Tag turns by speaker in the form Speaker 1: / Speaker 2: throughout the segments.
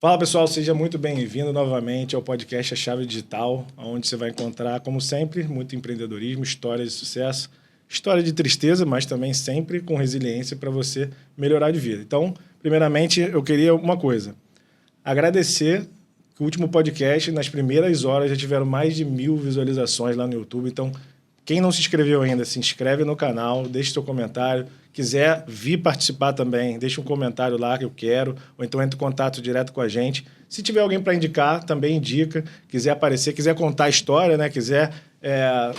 Speaker 1: Fala pessoal, seja muito bem-vindo novamente ao podcast A Chave Digital, onde você vai encontrar, como sempre, muito empreendedorismo, histórias de sucesso, história de tristeza, mas também sempre com resiliência para você melhorar de vida. Então, primeiramente, eu queria uma coisa, agradecer que o último podcast, nas primeiras horas, já tiveram mais de 1.000 visualizações lá no YouTube, então quem não se inscreveu ainda, se inscreve no canal, deixe seu comentário. Quiser vir participar também, deixa um comentário lá que eu quero, ou então entre em contato direto com a gente. Se tiver alguém para indicar, também indica. Quiser aparecer, quiser contar a história, né? Quiser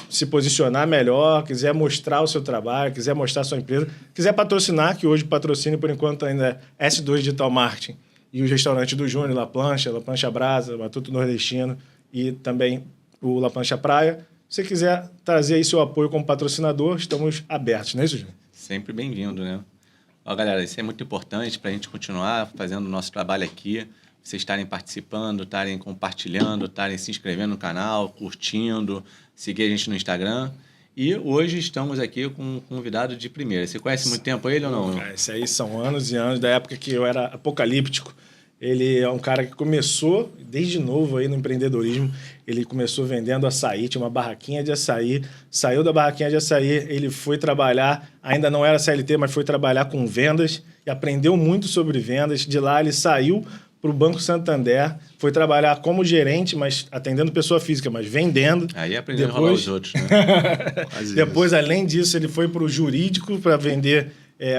Speaker 1: se posicionar melhor, quiser mostrar o seu trabalho, quiser mostrar a sua empresa, quiser patrocinar, que hoje patrocínio por enquanto ainda é S2 Digital Marketing e os restaurantes do Júnior, La Plancha Brasa, Matuto Nordestino e também o La Plancha Praia. Se você quiser trazer aí seu apoio como patrocinador, estamos abertos, não é isso, Júnior?
Speaker 2: Sempre bem-vindo, né? Ó, galera, isso é muito importante para a gente continuar fazendo o nosso trabalho aqui. Vocês estarem participando, estarem compartilhando, estarem se inscrevendo no canal, curtindo, seguir a gente no Instagram. E hoje estamos aqui com um convidado de primeira. Você conhece muito tempo ele ou não?
Speaker 1: Esse aí são anos e anos, da época que eu era apocalíptico. Ele é um cara que começou desde novo aí no empreendedorismo. Ele começou vendendo açaí, tinha uma barraquinha de açaí. Saiu da barraquinha de açaí, ele foi trabalhar, ainda não era CLT, mas foi trabalhar com vendas e aprendeu muito sobre vendas. De lá ele saiu para o Banco Santander, foi trabalhar como gerente, mas atendendo pessoa física, mas vendendo.
Speaker 2: Aí aprendendo a rolar os outros, né?
Speaker 1: Depois, além disso, ele foi para o jurídico para vender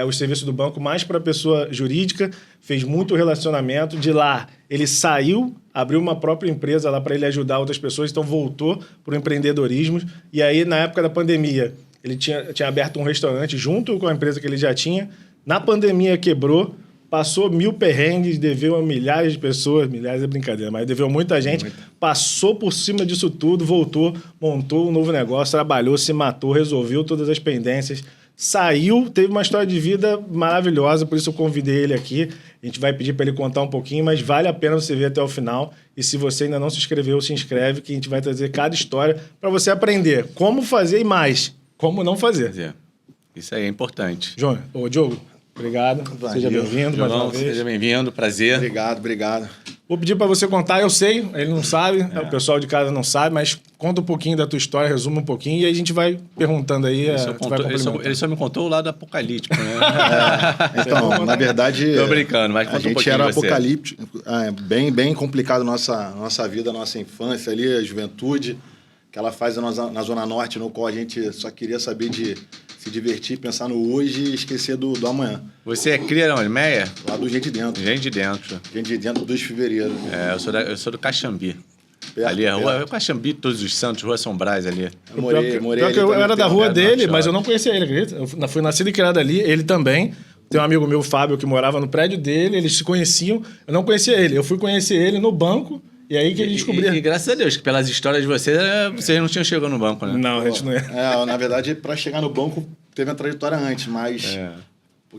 Speaker 1: os serviços do banco mais para a pessoa jurídica, fez muito relacionamento. De lá, ele saiu, abriu uma própria empresa lá para ele ajudar outras pessoas, então voltou para o empreendedorismo. E aí, na época da pandemia, ele tinha aberto um restaurante junto com a empresa que ele já tinha. Na pandemia, quebrou, passou 1.000 perrengues, deveu a milhares de pessoas, milhares é brincadeira, mas deveu muita gente, passou por cima disso tudo, voltou, montou um novo negócio, trabalhou, se matou, resolveu todas as pendências, saiu, teve uma história de vida maravilhosa, por isso eu convidei ele aqui. A gente vai pedir para ele contar um pouquinho, mas vale a pena você ver até o final. E se você ainda não se inscreveu, se inscreve, que a gente vai trazer cada história para você aprender como fazer e mais, como não fazer.
Speaker 2: Isso aí é importante.
Speaker 1: Diogo, obrigado. Seja bem-vindo mais uma vez.
Speaker 2: Seja bem-vindo, prazer.
Speaker 3: Obrigado.
Speaker 1: Vou pedir para você contar, eu sei, ele não sabe, o pessoal de casa não sabe, mas conta um pouquinho da tua história, resuma um pouquinho e aí a gente vai perguntando aí.
Speaker 2: Ele só me contou o lado apocalíptico, né?
Speaker 3: Então, na verdade,
Speaker 2: tô brincando, mas
Speaker 3: a gente era apocalíptico, bem complicado nossa vida, nossa infância ali, a juventude, aquela fase na Zona Norte, no qual a gente só queria saber de se divertir, pensar no hoje e esquecer do amanhã.
Speaker 2: Você é cria onde? Meia?
Speaker 3: Lá do Gente de Dentro.
Speaker 2: Gente de Dentro.
Speaker 3: Gente de Dentro, 2 de fevereiro.
Speaker 2: Eu sou do Caxambi. Ali é a rua, Caxambi, Todos os Santos, Rua São Brás ali.
Speaker 3: Eu morei
Speaker 1: pior que eu era da rua dele, mas eu não conhecia ele, acredita? Eu fui nascido e criado ali, ele também. Tem um amigo meu, Fábio, que morava no prédio dele, eles se conheciam, eu não conhecia ele. Eu fui conhecer ele no banco, e aí que ele descobria.
Speaker 2: E graças a Deus, que pelas histórias de vocês não tinham chegado no banco, né?
Speaker 1: Não, a gente não é.
Speaker 3: Na verdade, para chegar no banco, teve uma trajetória antes, mas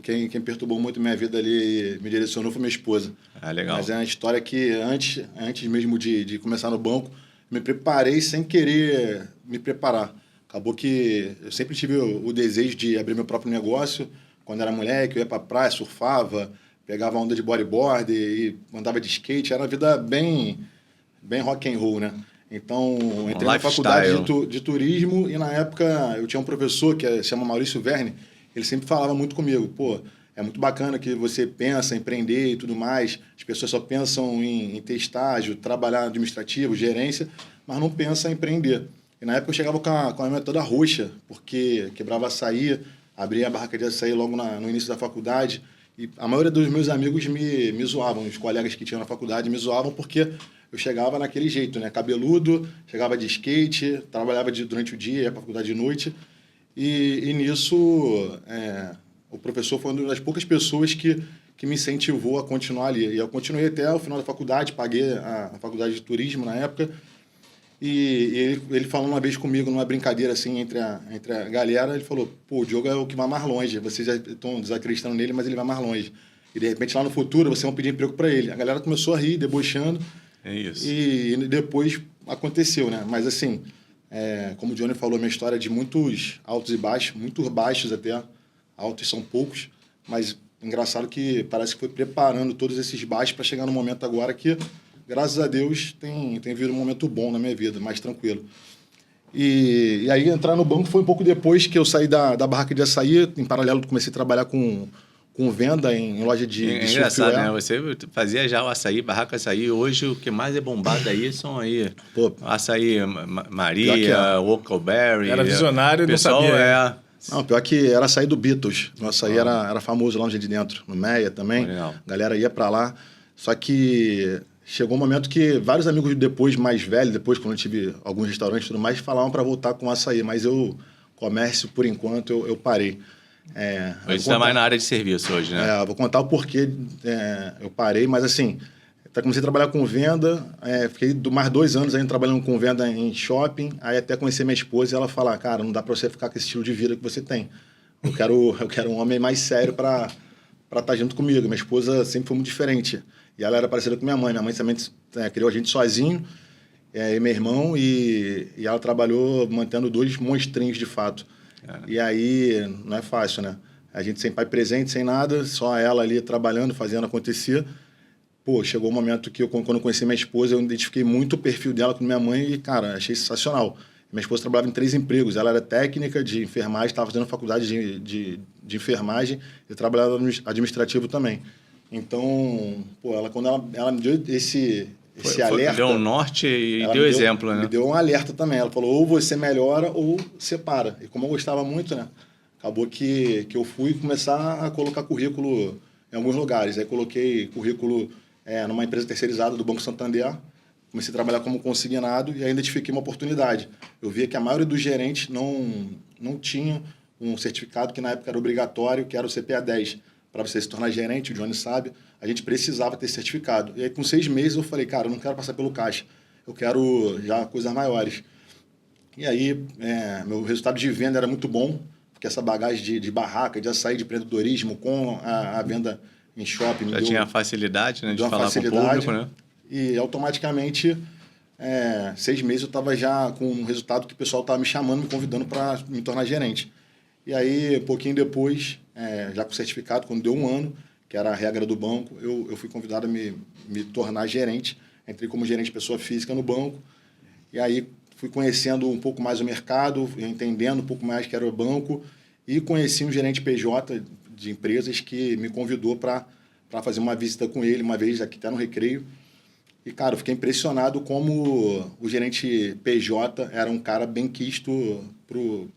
Speaker 3: quem perturbou muito minha vida ali, me direcionou, foi minha esposa.
Speaker 2: Ah, legal.
Speaker 3: Mas é uma história que antes mesmo de começar no banco, me preparei sem querer me preparar. Acabou que eu sempre tive o desejo de abrir meu próprio negócio. Quando era moleque, eu ia pra praia, surfava, pegava onda de bodyboard e andava de skate. Era uma vida bem rock and roll, né? Então, entrei na faculdade de turismo e na época eu tinha um professor que se chama Maurício Verne, ele sempre falava muito comigo, pô, é muito bacana que você pensa em empreender e tudo mais, as pessoas só pensam em ter estágio, trabalhar administrativo, gerência, mas não pensam em empreender. E na época eu chegava com a minha toda roxa, porque quebrava açaí, abria a barraca de açaí logo no início da faculdade, e a maioria dos meus amigos me zoavam, os colegas que tinham na faculdade me zoavam porque eu chegava naquele jeito, né? Cabeludo, chegava de skate, trabalhava durante o dia, ia para a faculdade de noite. E nisso, o professor foi uma das poucas pessoas que me incentivou a continuar ali. E eu continuei até o final da faculdade, paguei a faculdade de turismo na época. E ele falou uma vez comigo, numa brincadeira assim, entre a galera, ele falou, pô, o Diogo é o que vai mais longe. Vocês já estão desacreditando nele, mas ele vai mais longe. E de repente, lá no futuro, vocês vão pedir emprego para ele. A galera começou a rir, debochando.
Speaker 2: É isso.
Speaker 3: E depois aconteceu, né? Mas assim, como o Johnny falou, minha história é de muitos altos e baixos, muito baixos até, altos são poucos, mas engraçado que parece que foi preparando todos esses baixos para chegar no momento agora que, graças a Deus, tem vindo um momento bom na minha vida, mais tranquilo. E aí entrar no banco foi um pouco depois que eu saí da barraca de açaí. Em paralelo, comecei a trabalhar com venda em loja de
Speaker 2: engraçado,
Speaker 3: surfwear.
Speaker 2: né? Você fazia já o açaí, barraca açaí. Hoje o que mais é bombado aí são aí açaí Maria, Huckleberry.
Speaker 1: Era visionário e não
Speaker 2: pessoal
Speaker 1: sabia.
Speaker 3: Não, pior que era açaí do Beatles. O açaí era famoso lá no Dia de Dentro, no Meia também.
Speaker 2: Legal.
Speaker 3: A galera ia para lá. Só que chegou um momento que vários amigos depois, mais velhos, depois quando eu tive alguns restaurantes e tudo mais, falavam para voltar com açaí. Mas comércio, por enquanto, eu parei.
Speaker 2: Você está mais na área de serviço hoje, né?
Speaker 3: Vou contar o porquê eu parei, mas assim, comecei a trabalhar com venda, fiquei mais 2 anos ainda trabalhando com venda em shopping, aí até conheci minha esposa e ela fala, cara, não dá para você ficar com esse estilo de vida que você tem. Eu quero um homem mais sério para estar junto comigo. Minha esposa sempre foi muito diferente. E ela era parecida com minha mãe. Minha mãe também criou a gente sozinho, e meu irmão, e ela trabalhou mantendo 2 monstrinhos de fato. E aí, não é fácil, né? A gente sem pai presente, sem nada, só ela ali trabalhando, fazendo acontecer. Pô, chegou um momento que quando eu conheci minha esposa, eu identifiquei muito o perfil dela com minha mãe e, cara, achei sensacional. Minha esposa trabalhava em 3 empregos. Ela era técnica de enfermagem, estava fazendo faculdade de enfermagem e trabalhava administrativo também. Então, pô, quando ela me deu esse alerta...
Speaker 2: Deu um norte e deu exemplo, né?
Speaker 3: Me deu um alerta também. Ela falou, ou você melhora ou separa. E como eu gostava muito, né? Acabou que eu fui começar a colocar currículo em alguns lugares. Aí coloquei currículo numa empresa terceirizada do Banco Santander. Comecei a trabalhar como consignado e aí identifiquei uma oportunidade. Eu via que a maioria dos gerentes não tinha um certificado que na época era obrigatório, que era o CPA 10. Para você se tornar gerente, o Johnny sabe, a gente precisava ter certificado. E aí, com 6 meses, eu falei, cara, eu não quero passar pelo caixa. Eu quero já coisas maiores. E aí, meu resultado de venda era muito bom, porque essa bagagem de barraca, de açaí, de empreendedorismo, com a venda em shopping...
Speaker 2: Já tinha a facilidade, né, de falar com o público, né?
Speaker 3: E, automaticamente, 6 meses eu estava já com um resultado que o pessoal estava me chamando, me convidando para me tornar gerente. E aí, um pouquinho depois, já com o certificado, quando deu 1 ano, que era a regra do banco, eu fui convidado a me tornar gerente. Entrei como gerente de pessoa física no banco. E aí fui conhecendo um pouco mais o mercado, entendendo um pouco mais que era o banco. E conheci um gerente PJ de empresas que me convidou para fazer uma visita com ele, uma vez aqui até no Recreio. E, cara, eu fiquei impressionado como o gerente PJ era um cara bem quisto pro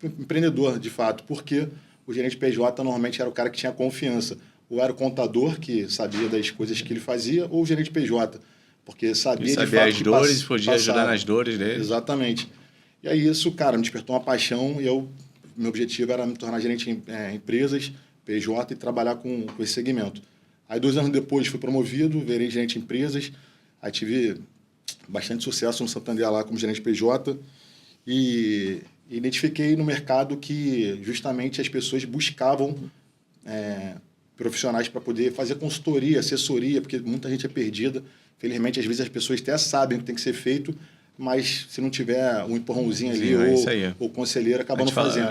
Speaker 3: empreendedor, de fato. Porque o gerente PJ normalmente era o cara que tinha confiança. Ou era o contador, que sabia das coisas que ele fazia, ou o gerente PJ, porque sabia de fato
Speaker 2: as dores, podia ajudar nas dores dele.
Speaker 3: Exatamente. E aí isso, cara, me despertou uma paixão e meu objetivo era me tornar gerente em empresas, PJ, e trabalhar com esse segmento. Aí 2 anos depois fui promovido, virei gerente em empresas, aí tive bastante sucesso no Santander lá como gerente PJ e identifiquei no mercado que justamente as pessoas buscavam profissionais para poder fazer consultoria, assessoria, porque muita gente é perdida. Felizmente, às vezes as pessoas até sabem o que tem que ser feito, mas se não tiver um empurrãozinho ali ou conselheiro, acaba não fazendo.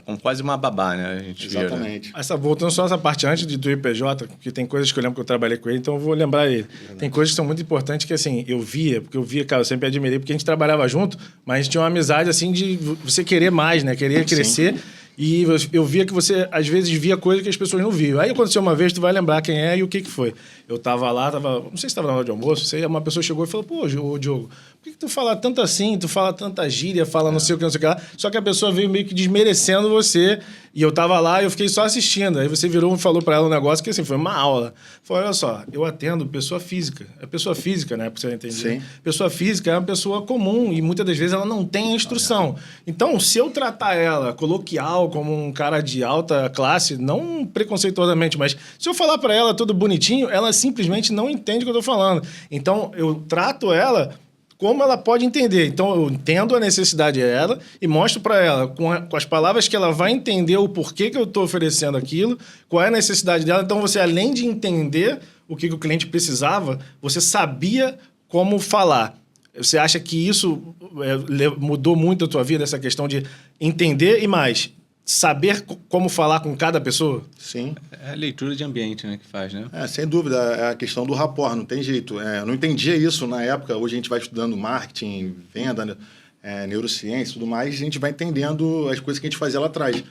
Speaker 2: Com quase uma babá, né? A gente
Speaker 3: Exatamente.
Speaker 2: Vira.
Speaker 1: Voltando só essa parte antes do IPJ, que tem coisas que eu lembro que eu trabalhei com ele, então eu vou lembrar ele. Verdade. Tem coisas que são muito importantes que, assim, eu via, cara, eu sempre admirei, porque a gente trabalhava junto, mas a gente tinha uma amizade, assim, de você querer mais, né? Querer crescer. Sim. E eu via que você, às vezes, via coisa que as pessoas não viam. Aí aconteceu uma vez, tu vai lembrar quem é e o que foi. Eu tava lá, não sei se estava na hora de almoço, uma pessoa chegou e falou, pô, Diogo, por que tu fala tanto assim, tu fala tanta gíria, fala não sei o que, não sei o que lá. Só que a pessoa veio meio que desmerecendo você. E eu tava lá e eu fiquei só assistindo. Aí você virou e falou pra ela um negócio que, assim, foi uma aula. Falou, olha só, eu atendo pessoa física. É pessoa física, né? Pra você entender.
Speaker 3: Sim.
Speaker 1: Pessoa física é uma pessoa comum e muitas das vezes ela não tem a instrução. Então, se eu tratar ela coloquial, como um cara de alta classe, não preconceituosamente, mas se eu falar pra ela tudo bonitinho, ela simplesmente não entende o que eu tô falando. Então, eu trato ela como ela pode entender. Então, eu entendo a necessidade dela e mostro para ela, com as palavras que ela vai entender o porquê que eu estou oferecendo aquilo, qual é a necessidade dela. Então, você, além de entender o que o cliente precisava, você sabia como falar. Você acha que isso mudou muito a tua vida, essa questão de entender e mais? saber como falar com cada pessoa?
Speaker 3: Sim.
Speaker 2: É a leitura de ambiente, né, que faz, né?
Speaker 3: Sem dúvida, é a questão do rapport, não tem jeito. Eu não entendia isso na época, hoje a gente vai estudando marketing, venda, né, neurociência e tudo mais, a gente vai entendendo as coisas que a gente fazia lá atrás.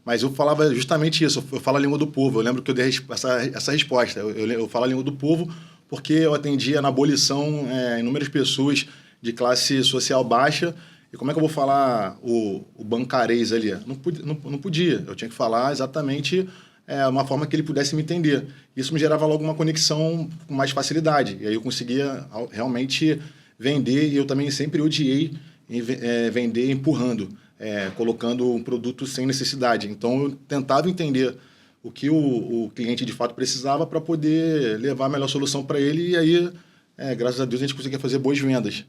Speaker 3: Mas eu falava justamente isso, eu falo a língua do povo, eu lembro que eu dei essa resposta, eu falo a língua do povo porque eu atendia na abolição inúmeras pessoas de classe social baixa, e como é que eu vou falar o bancarês ali? Não podia, eu tinha que falar exatamente uma forma que ele pudesse me entender. Isso me gerava logo uma conexão com mais facilidade, e aí eu conseguia realmente vender, e eu também sempre odiei vender empurrando, colocando um produto sem necessidade. Então, eu tentava entender o que o cliente de fato precisava para poder levar a melhor solução para ele, e aí, graças a Deus, a gente conseguia fazer boas vendas.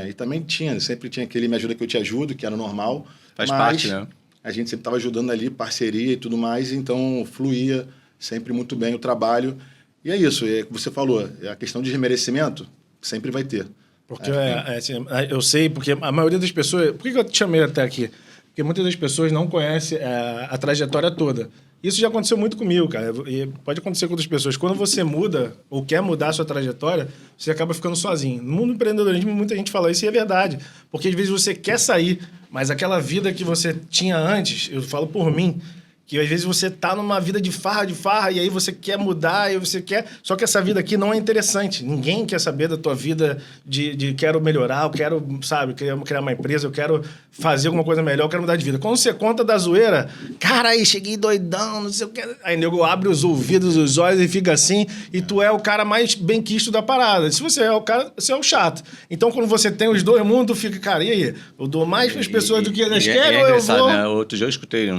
Speaker 3: E também sempre tinha aquele me ajuda que eu te ajudo, que era normal.
Speaker 2: Faz parte, né?
Speaker 3: A gente sempre estava ajudando ali, parceria e tudo mais, então fluía sempre muito bem o trabalho. E é isso, é o que você falou, a questão de remerecimento sempre vai ter.
Speaker 1: Porque assim, eu sei, porque a maioria das pessoas... Por que eu te chamei até aqui? Porque muitas das pessoas não conhecem a trajetória toda. Isso já aconteceu muito comigo, cara. E pode acontecer com outras pessoas. Quando você muda ou quer mudar a sua trajetória, você acaba ficando sozinho. No mundo do empreendedorismo, muita gente fala isso e é verdade. Porque às vezes você quer sair, mas aquela vida que você tinha antes, eu falo por mim, que às vezes você tá numa vida de farra, e aí você quer mudar, e você quer... Só que essa vida aqui não é interessante. Ninguém quer saber da tua vida de quero melhorar, eu quero, sabe, quero criar uma empresa, eu quero fazer alguma coisa melhor, eu quero mudar de vida. Quando você conta da zoeira, cara, aí cheguei doidão, não sei o que... Aí nego abre os ouvidos, os olhos e fica assim, e tu é o cara mais benquisto da parada. Se você é o cara, você é o chato. Então, quando você tem os dois mundos, tu fica, cara, e aí? Eu dou mais para as pessoas do que elas querem, ou eu vou...
Speaker 2: Né? Outro dia eu escutei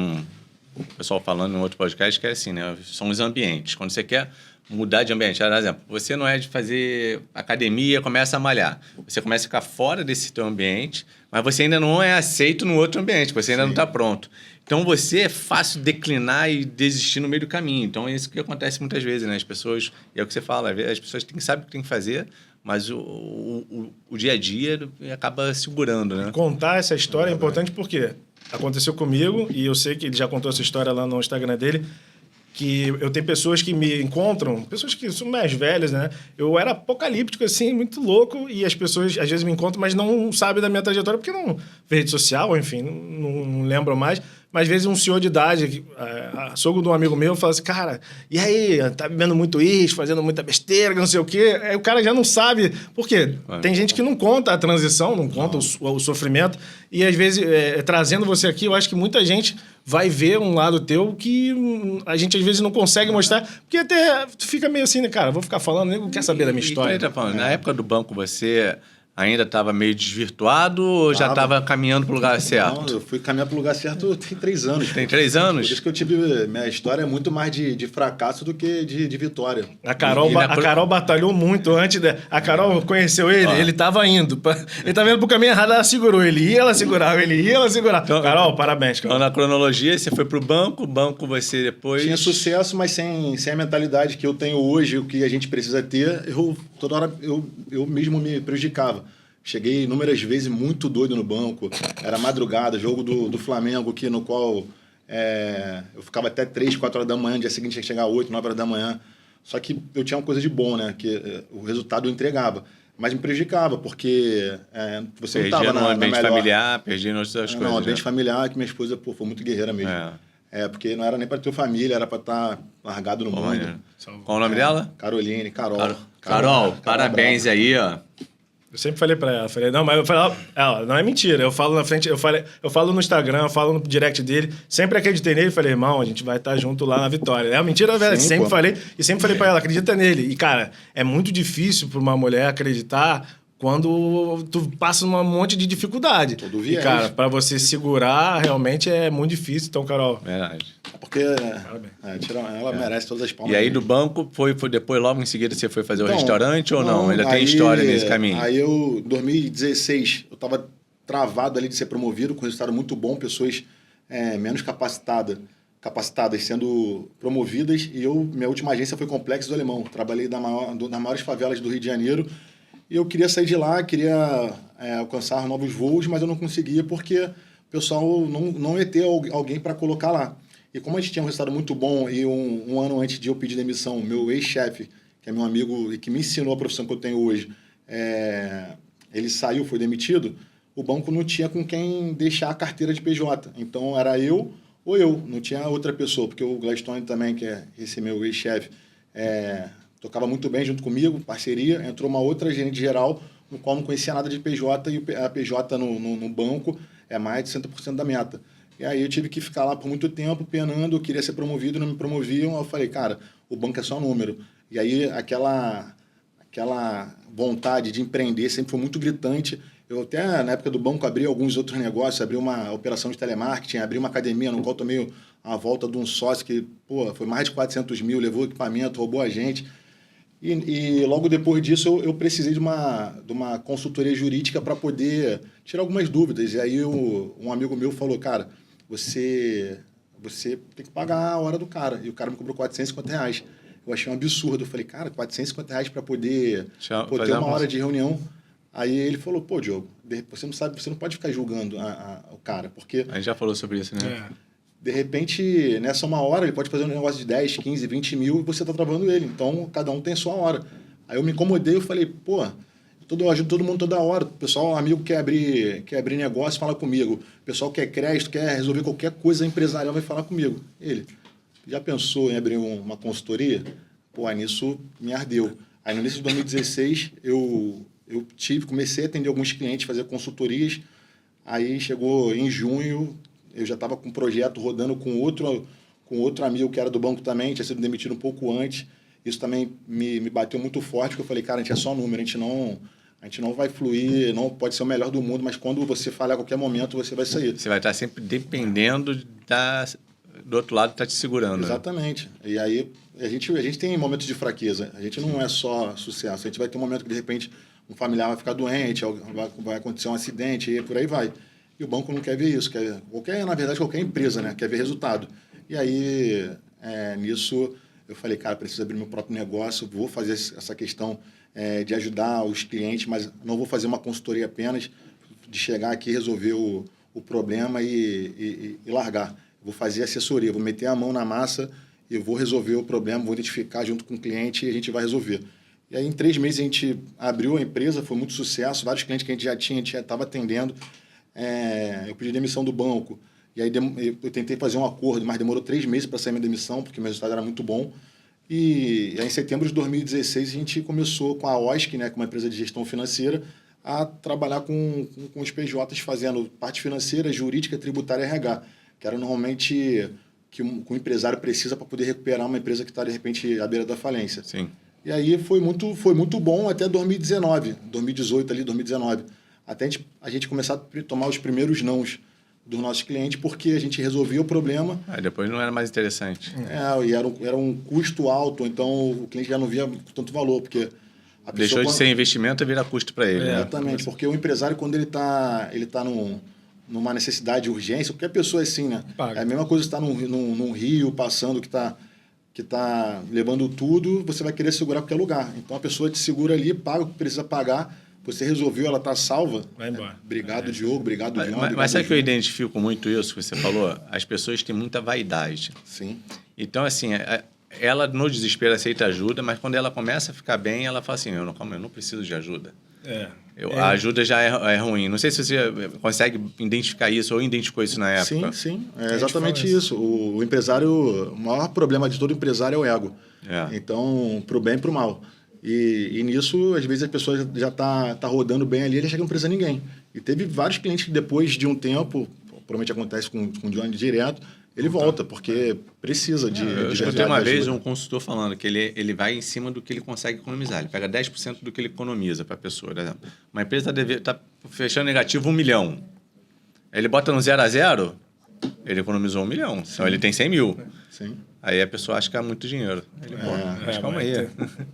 Speaker 2: o pessoal falando em outro podcast que é assim, né? São os ambientes. Quando você quer mudar de ambiente, por exemplo, você não é de fazer academia, começa a malhar. Você começa a ficar fora desse teu ambiente, mas você ainda não é aceito no outro ambiente, você ainda não está pronto. Então, você é fácil declinar e desistir no meio do caminho. Então, é isso que acontece muitas vezes, né? As pessoas, e é o que você fala, as pessoas sabem o que tem que fazer, mas o dia a dia acaba segurando, né?
Speaker 1: Contar essa história é importante porque aconteceu comigo, e eu sei que ele já contou essa história lá no Instagram dele, que eu tenho pessoas que me encontram, pessoas que são mais velhas, né? Eu era apocalíptico, assim, muito louco, e as pessoas às vezes me encontram, mas não sabem da minha trajetória, porque não vê rede social, enfim, não lembram mais. Mas às vezes um senhor de idade, sogro de um amigo meu, fala assim, cara, e aí, tá bebendo muito isso, fazendo muita besteira, não sei o quê. Aí o cara já não sabe. Por quê? Tem gente que não conta a transição, não conta o sofrimento. E às vezes, trazendo você aqui, eu acho que muita gente vai ver um lado teu que a gente às vezes não consegue mostrar, porque até tu fica meio assim, né, cara, vou ficar falando, nem quer saber da minha história.
Speaker 2: Tá falando, na época do banco, você ainda estava meio desvirtuado ou já estava caminhando para o lugar certo?
Speaker 3: Não, eu fui caminhar para o lugar certo tem 3 anos.
Speaker 2: Tem 3 anos?
Speaker 3: Por isso que eu tive... Minha história é muito mais de fracasso do que de vitória.
Speaker 1: A Carol batalhou muito antes. A Carol conheceu ele, ele estava indo. Ele estava indo para o caminho errado, ela segurou. Ele ia, ela segurava, ele ia, ela segurava. Então, Carol, parabéns, Carol.
Speaker 2: Então, na cronologia, você foi para o banco você depois...
Speaker 3: Tinha sucesso, mas sem a mentalidade que eu tenho hoje, o que a gente precisa ter, toda hora eu mesmo me prejudicava. Cheguei inúmeras vezes muito doido no banco. Era madrugada, jogo do Flamengo, no qual eu ficava até 3, 4 horas da manhã, dia seguinte ia chegar 8, 9 horas da manhã. Só que eu tinha uma coisa de bom, né? Que o resultado eu entregava. Mas me prejudicava, porque você não estava
Speaker 2: no ambiente familiar, perdi em outras coisas.
Speaker 3: Não, ambiente familiar, que minha esposa foi muito guerreira mesmo. Porque não era nem para ter família, era para estar largado no mundo.
Speaker 2: Qual o nome dela?
Speaker 3: Caroline,
Speaker 2: Carol, parabéns aí, ó.
Speaker 1: Eu sempre falei pra ela, não, mas eu falei, não é mentira, eu falo na frente, eu falo no Instagram, eu falo no direct dele, sempre acreditei nele, falei, irmão, a gente vai estar junto lá na vitória. É mentira, velho, sempre falei pra ela, acredita nele. E, cara, é muito difícil pra uma mulher acreditar quando tu passa um monte de dificuldade.
Speaker 3: Todo viés.
Speaker 1: E, cara, pra você segurar, realmente é muito difícil. Então, Carol...
Speaker 2: Verdade.
Speaker 3: Porque ela merece todas as palmas.
Speaker 2: E aí, do banco, foi depois, logo em seguida, você foi fazer o restaurante ou não? Ainda tem história nesse caminho?
Speaker 3: Aí, em 2016, eu estava travado ali de ser promovido, com resultado muito bom, pessoas menos capacitadas sendo promovidas, e minha última agência foi Complexo do Alemão. Trabalhei nas maiores favelas do Rio de Janeiro, e eu queria sair de lá, queria alcançar novos voos, mas eu não conseguia porque o pessoal não ia ter alguém para colocar lá. E como a gente tinha um resultado muito bom e um ano antes de eu pedir demissão, meu ex-chefe, que é meu amigo e que me ensinou a profissão que eu tenho hoje, ele saiu, foi demitido, o banco não tinha com quem deixar a carteira de PJ. Então, era eu ou eu, não tinha outra pessoa, porque o Gladstone também, que é esse meu ex-chefe, tocava muito bem junto comigo, parceria, entrou uma outra gerente geral, no qual não conhecia nada de PJ, e a PJ no banco é mais de 60% da meta. E aí eu tive que ficar lá por muito tempo, penando, eu queria ser promovido, não me promoviam, eu falei, cara, o banco é só número. E aí aquela vontade de empreender sempre foi muito gritante. Eu até, na época do banco, abri alguns outros negócios, abri uma operação de telemarketing, abri uma academia, no qual tomei a volta de um sócio que, foi mais de 400 mil, levou equipamento, roubou a gente. E logo depois disso eu precisei de uma consultoria jurídica para poder tirar algumas dúvidas. E aí um amigo meu falou, cara, você tem que pagar a hora do cara. E o cara me cobrou R$450. Eu achei um absurdo. Eu falei, cara, R$450 para poder ter uma hora de reunião. Aí ele falou, pô, Diogo, você não pode ficar julgando o cara, porque...
Speaker 2: A gente já falou sobre isso, né?
Speaker 3: De repente, nessa uma hora, ele pode fazer um negócio de 10, 15, 20 mil e você está travando ele. Então, cada um tem a sua hora. Aí eu me incomodei, eu falei, pô, eu ajudo todo mundo toda hora. O pessoal, um amigo quer abrir negócio, fala comigo. O pessoal quer crédito, quer resolver qualquer coisa empresarial, vai falar comigo. Ele, já pensou em abrir uma consultoria? Pô, aí nisso me ardeu. Aí no início de 2016, comecei a atender alguns clientes, fazer consultorias. Aí chegou em junho, eu já estava com um projeto rodando com outro amigo que era do banco também, tinha sido demitido um pouco antes. Isso também me bateu muito forte, porque eu falei, cara, a gente é só número, a gente não vai fluir, não pode ser o melhor do mundo, mas quando você falhar a qualquer momento, você vai sair.
Speaker 2: Você vai estar sempre dependendo do outro lado estar te segurando.
Speaker 3: Exatamente. Né? E aí a gente tem momentos de fraqueza, a gente não é só sucesso, a gente vai ter um momento que, de repente, um familiar vai ficar doente, vai acontecer um acidente e por aí vai. E o banco não quer ver isso, na verdade, qualquer empresa, né, quer ver resultado. E aí, nisso, eu falei, cara, preciso abrir meu próprio negócio, vou fazer essa questão de ajudar os clientes, mas não vou fazer uma consultoria apenas, de chegar aqui, resolver o problema e largar. Vou fazer assessoria, vou meter a mão na massa, eu vou resolver o problema, vou identificar junto com o cliente e a gente vai resolver. E aí, em 3 meses, a gente abriu a empresa, foi muito sucesso, vários clientes que a gente já estava atendendo. Eu pedi demissão do banco, e aí eu tentei fazer um acordo, mas demorou 3 meses para sair minha demissão, porque meu resultado era muito bom. E aí, em setembro de 2016, a gente começou com a OSC, né, com uma empresa de gestão financeira, a trabalhar com os PJs, fazendo parte financeira, jurídica, tributária e RH, que era normalmente que o empresário precisa para poder recuperar uma empresa que está, de repente, à beira da falência.
Speaker 2: Sim.
Speaker 3: E aí foi muito bom até 2019, 2018 ali, 2019. Até a gente começar a tomar os primeiros nãos dos nossos clientes, porque a gente resolvia o problema.
Speaker 2: Depois não era mais interessante.
Speaker 3: E era um custo alto, então o cliente já não via tanto valor, porque...
Speaker 2: Deixou de ser investimento e vira custo para ele.
Speaker 3: Exatamente, porque o empresário, quando ele tá numa necessidade de urgência, qualquer pessoa é assim, né?
Speaker 1: Paga.
Speaker 3: É a mesma coisa que está num rio passando, que está levando tudo, você vai querer segurar qualquer lugar. Então a pessoa te segura ali, paga o que precisa pagar, você resolveu, ela está salva.
Speaker 1: Vai embora.
Speaker 3: Obrigado, Diogo, obrigado, João.
Speaker 2: Mas sabe que eu identifico muito isso que você falou? As pessoas têm muita vaidade.
Speaker 3: Sim.
Speaker 2: Então, assim, ela no desespero aceita ajuda, mas quando ela começa a ficar bem, ela fala assim, eu não preciso de ajuda. A ajuda já é ruim. Não sei se você consegue identificar isso ou identificou isso na época.
Speaker 3: Sim. É exatamente isso. O empresário, o maior problema de todo empresário é o ego. Então, pro bem e pro mal. E nisso, às vezes, a pessoa já tá rodando bem ali, ele acha que não precisa de ninguém. E teve vários clientes que depois de um tempo, provavelmente acontece com o Johnny direto, ele volta, porque precisa de
Speaker 2: Eu escutei uma vez um consultor falando que ele vai em cima do que ele consegue economizar. Ele pega 10% do que ele economiza para a pessoa. Por exemplo, uma empresa está fechando negativo 1 milhão. Ele bota no 0 a 0, ele economizou 1 milhão. Então, ele tem 100 mil.
Speaker 3: Sim.
Speaker 2: Aí a pessoa acha que é muito dinheiro. Ele, mas calma aí.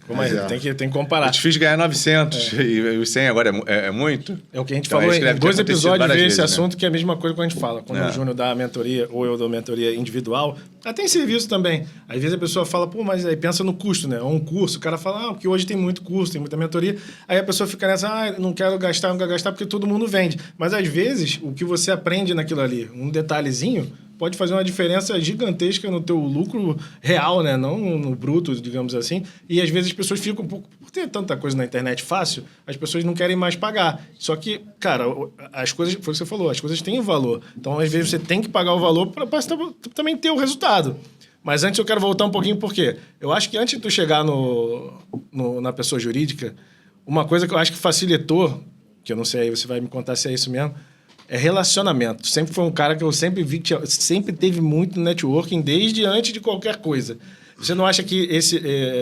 Speaker 1: Calma aí, tem que comparar.
Speaker 2: É difícil ganhar 900 e os 100 agora é muito.
Speaker 1: É o que a gente
Speaker 2: Então,
Speaker 1: falou
Speaker 2: é isso que
Speaker 1: em
Speaker 2: deve ter
Speaker 1: 2 episódios, veio esse
Speaker 2: vezes,
Speaker 1: assunto, que é a mesma coisa que a gente fala. Quando o Júnior dá a mentoria, ou eu dou mentoria individual, até em serviço também. Às vezes a pessoa fala, pô, mas aí pensa no custo, né? Um curso, o cara fala, porque hoje tem muito curso, tem muita mentoria. Aí a pessoa fica nessa, não quero gastar porque todo mundo vende. Mas às vezes, o que você aprende naquilo ali, um detalhezinho, pode fazer uma diferença gigantesca no teu lucro real, né? Não no bruto, digamos assim. E às vezes as pessoas ficam, por ter tanta coisa na internet fácil, as pessoas não querem mais pagar. Só que, cara, as coisas, foi o que você falou, as coisas têm valor. Então, às vezes, você tem que pagar o valor para também ter o resultado. Mas antes eu quero voltar um pouquinho, porque eu acho que antes de tu chegar na pessoa jurídica, uma coisa que eu acho que facilitou, que eu não sei, aí você vai me contar se é isso mesmo, é relacionamento. Sempre foi um cara que eu sempre vi que sempre teve muito networking desde antes de qualquer coisa. Você não acha que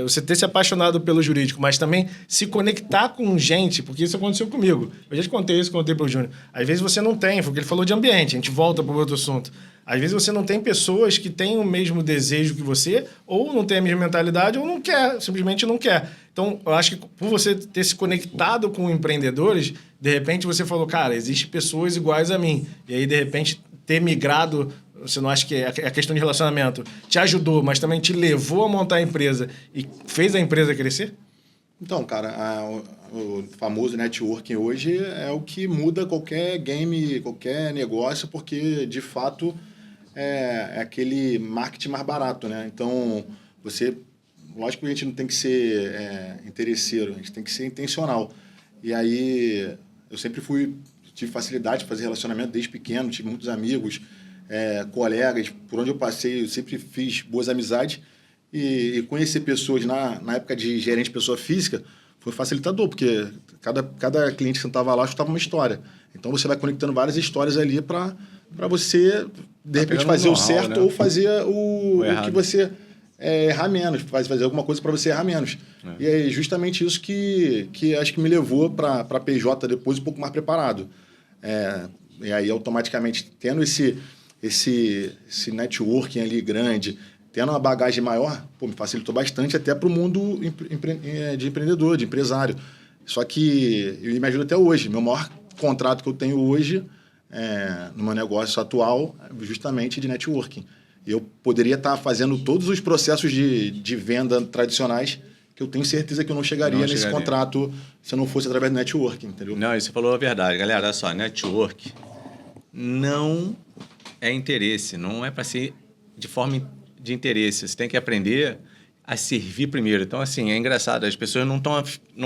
Speaker 1: você ter se apaixonado pelo jurídico, mas também se conectar com gente, porque isso aconteceu comigo. Eu já te contei isso, contei para o Júnior. Às vezes você não tem, porque ele falou de ambiente, a gente volta para o outro assunto. Às vezes você não tem pessoas que têm o mesmo desejo que você, ou não tem a mesma mentalidade, ou não quer, simplesmente não quer. Então, eu acho que por você ter se conectado com empreendedores, de repente você falou, cara, existem pessoas iguais a mim. E aí, de repente, ter migrado, você não acha que a questão de relacionamento te ajudou, mas também te levou a montar a empresa e fez a empresa crescer?
Speaker 3: Então, cara, o famoso networking hoje é o que muda qualquer game, qualquer negócio, porque, de fato, é aquele marketing mais barato, né? Então, lógico que a gente não tem que ser interesseiro, a gente tem que ser intencional. E aí, eu sempre tive facilidade de fazer relacionamento desde pequeno, tive muitos amigos, colegas, por onde eu passei, eu sempre fiz boas amizades. E conhecer pessoas na época de gerente de pessoa física foi facilitador, porque cada cliente que sentava lá escutava uma história. Então, você vai conectando várias histórias ali para você, de repente, fazer o certo, né? Ou fazer o que você errar menos, fazer alguma coisa para você errar menos. E é justamente isso que acho que me levou para a PJ depois um pouco mais preparado. E aí, automaticamente, tendo esse networking ali grande, tendo uma bagagem maior, me facilitou bastante até para o mundo de empreendedor, de empresário. Só que ele me ajuda até hoje. Meu maior contrato que eu tenho hoje, no meu negócio atual, é justamente de networking. Eu poderia estar fazendo todos os processos de venda tradicionais que eu tenho certeza que eu não chegaria nesse contrato se eu não fosse através do networking, entendeu?
Speaker 2: Não, isso você falou a verdade. Galera, olha só, network não é interesse, não é para ser de forma de interesse. Você tem que aprender a servir primeiro. Então, assim, é engraçado. As pessoas não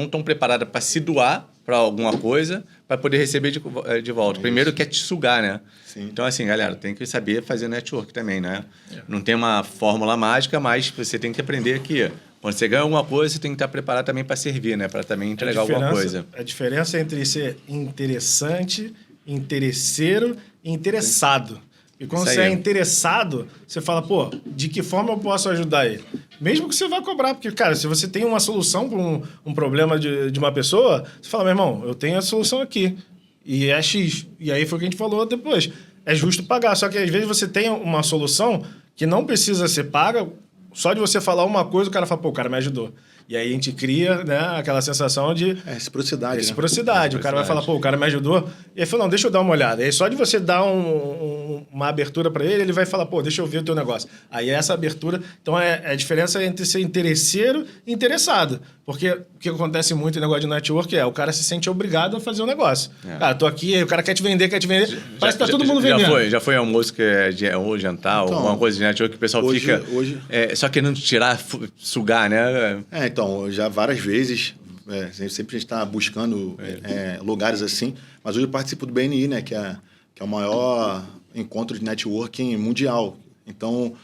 Speaker 2: estão preparadas para se doar para alguma coisa para poder receber de volta. Primeiro quer te sugar, né?
Speaker 3: Sim.
Speaker 2: Então, assim, galera, tem que saber fazer network também, né? Não tem uma fórmula mágica, mas você tem que aprender que quando você ganha alguma coisa, você tem que estar preparado também para servir, né? Para também entregar alguma coisa.
Speaker 1: A diferença entre ser interessante, interesseiro e interessado. E quando você é interessado, você fala, pô, de que forma eu posso ajudar ele? Mesmo que você vá cobrar, porque, cara, se você tem uma solução para um problema de uma pessoa, você fala, meu irmão, eu tenho a solução aqui, e é X. E aí foi o que a gente falou depois. É justo pagar, só que às vezes você tem uma solução que não precisa ser paga, só de você falar uma coisa, o cara fala, pô, o cara me ajudou. E aí a gente cria, né, aquela sensação de...
Speaker 3: reciprocidade.
Speaker 1: Reciprocidade. Né? O cara vai falar, pô, o cara me ajudou. E aí falou, não, deixa eu dar uma olhada. E aí só de você dar uma abertura para ele vai falar, pô, deixa eu ver o teu negócio. Aí essa abertura... Então, a diferença entre ser interesseiro e interessado. Porque o que acontece muito em negócio de network o cara se sente obrigado a fazer um negócio. Cara, tô aqui, aí o cara quer te vender. Parece que tá todo mundo vendendo.
Speaker 2: Já foi almoço que ou jantar, então, alguma coisa de network que o pessoal fica... só querendo tirar, sugar, né?
Speaker 3: Então, já várias vezes, sempre a gente está buscando lugares assim, mas hoje eu participo do BNI, né, que é o maior encontro de networking mundial. Então,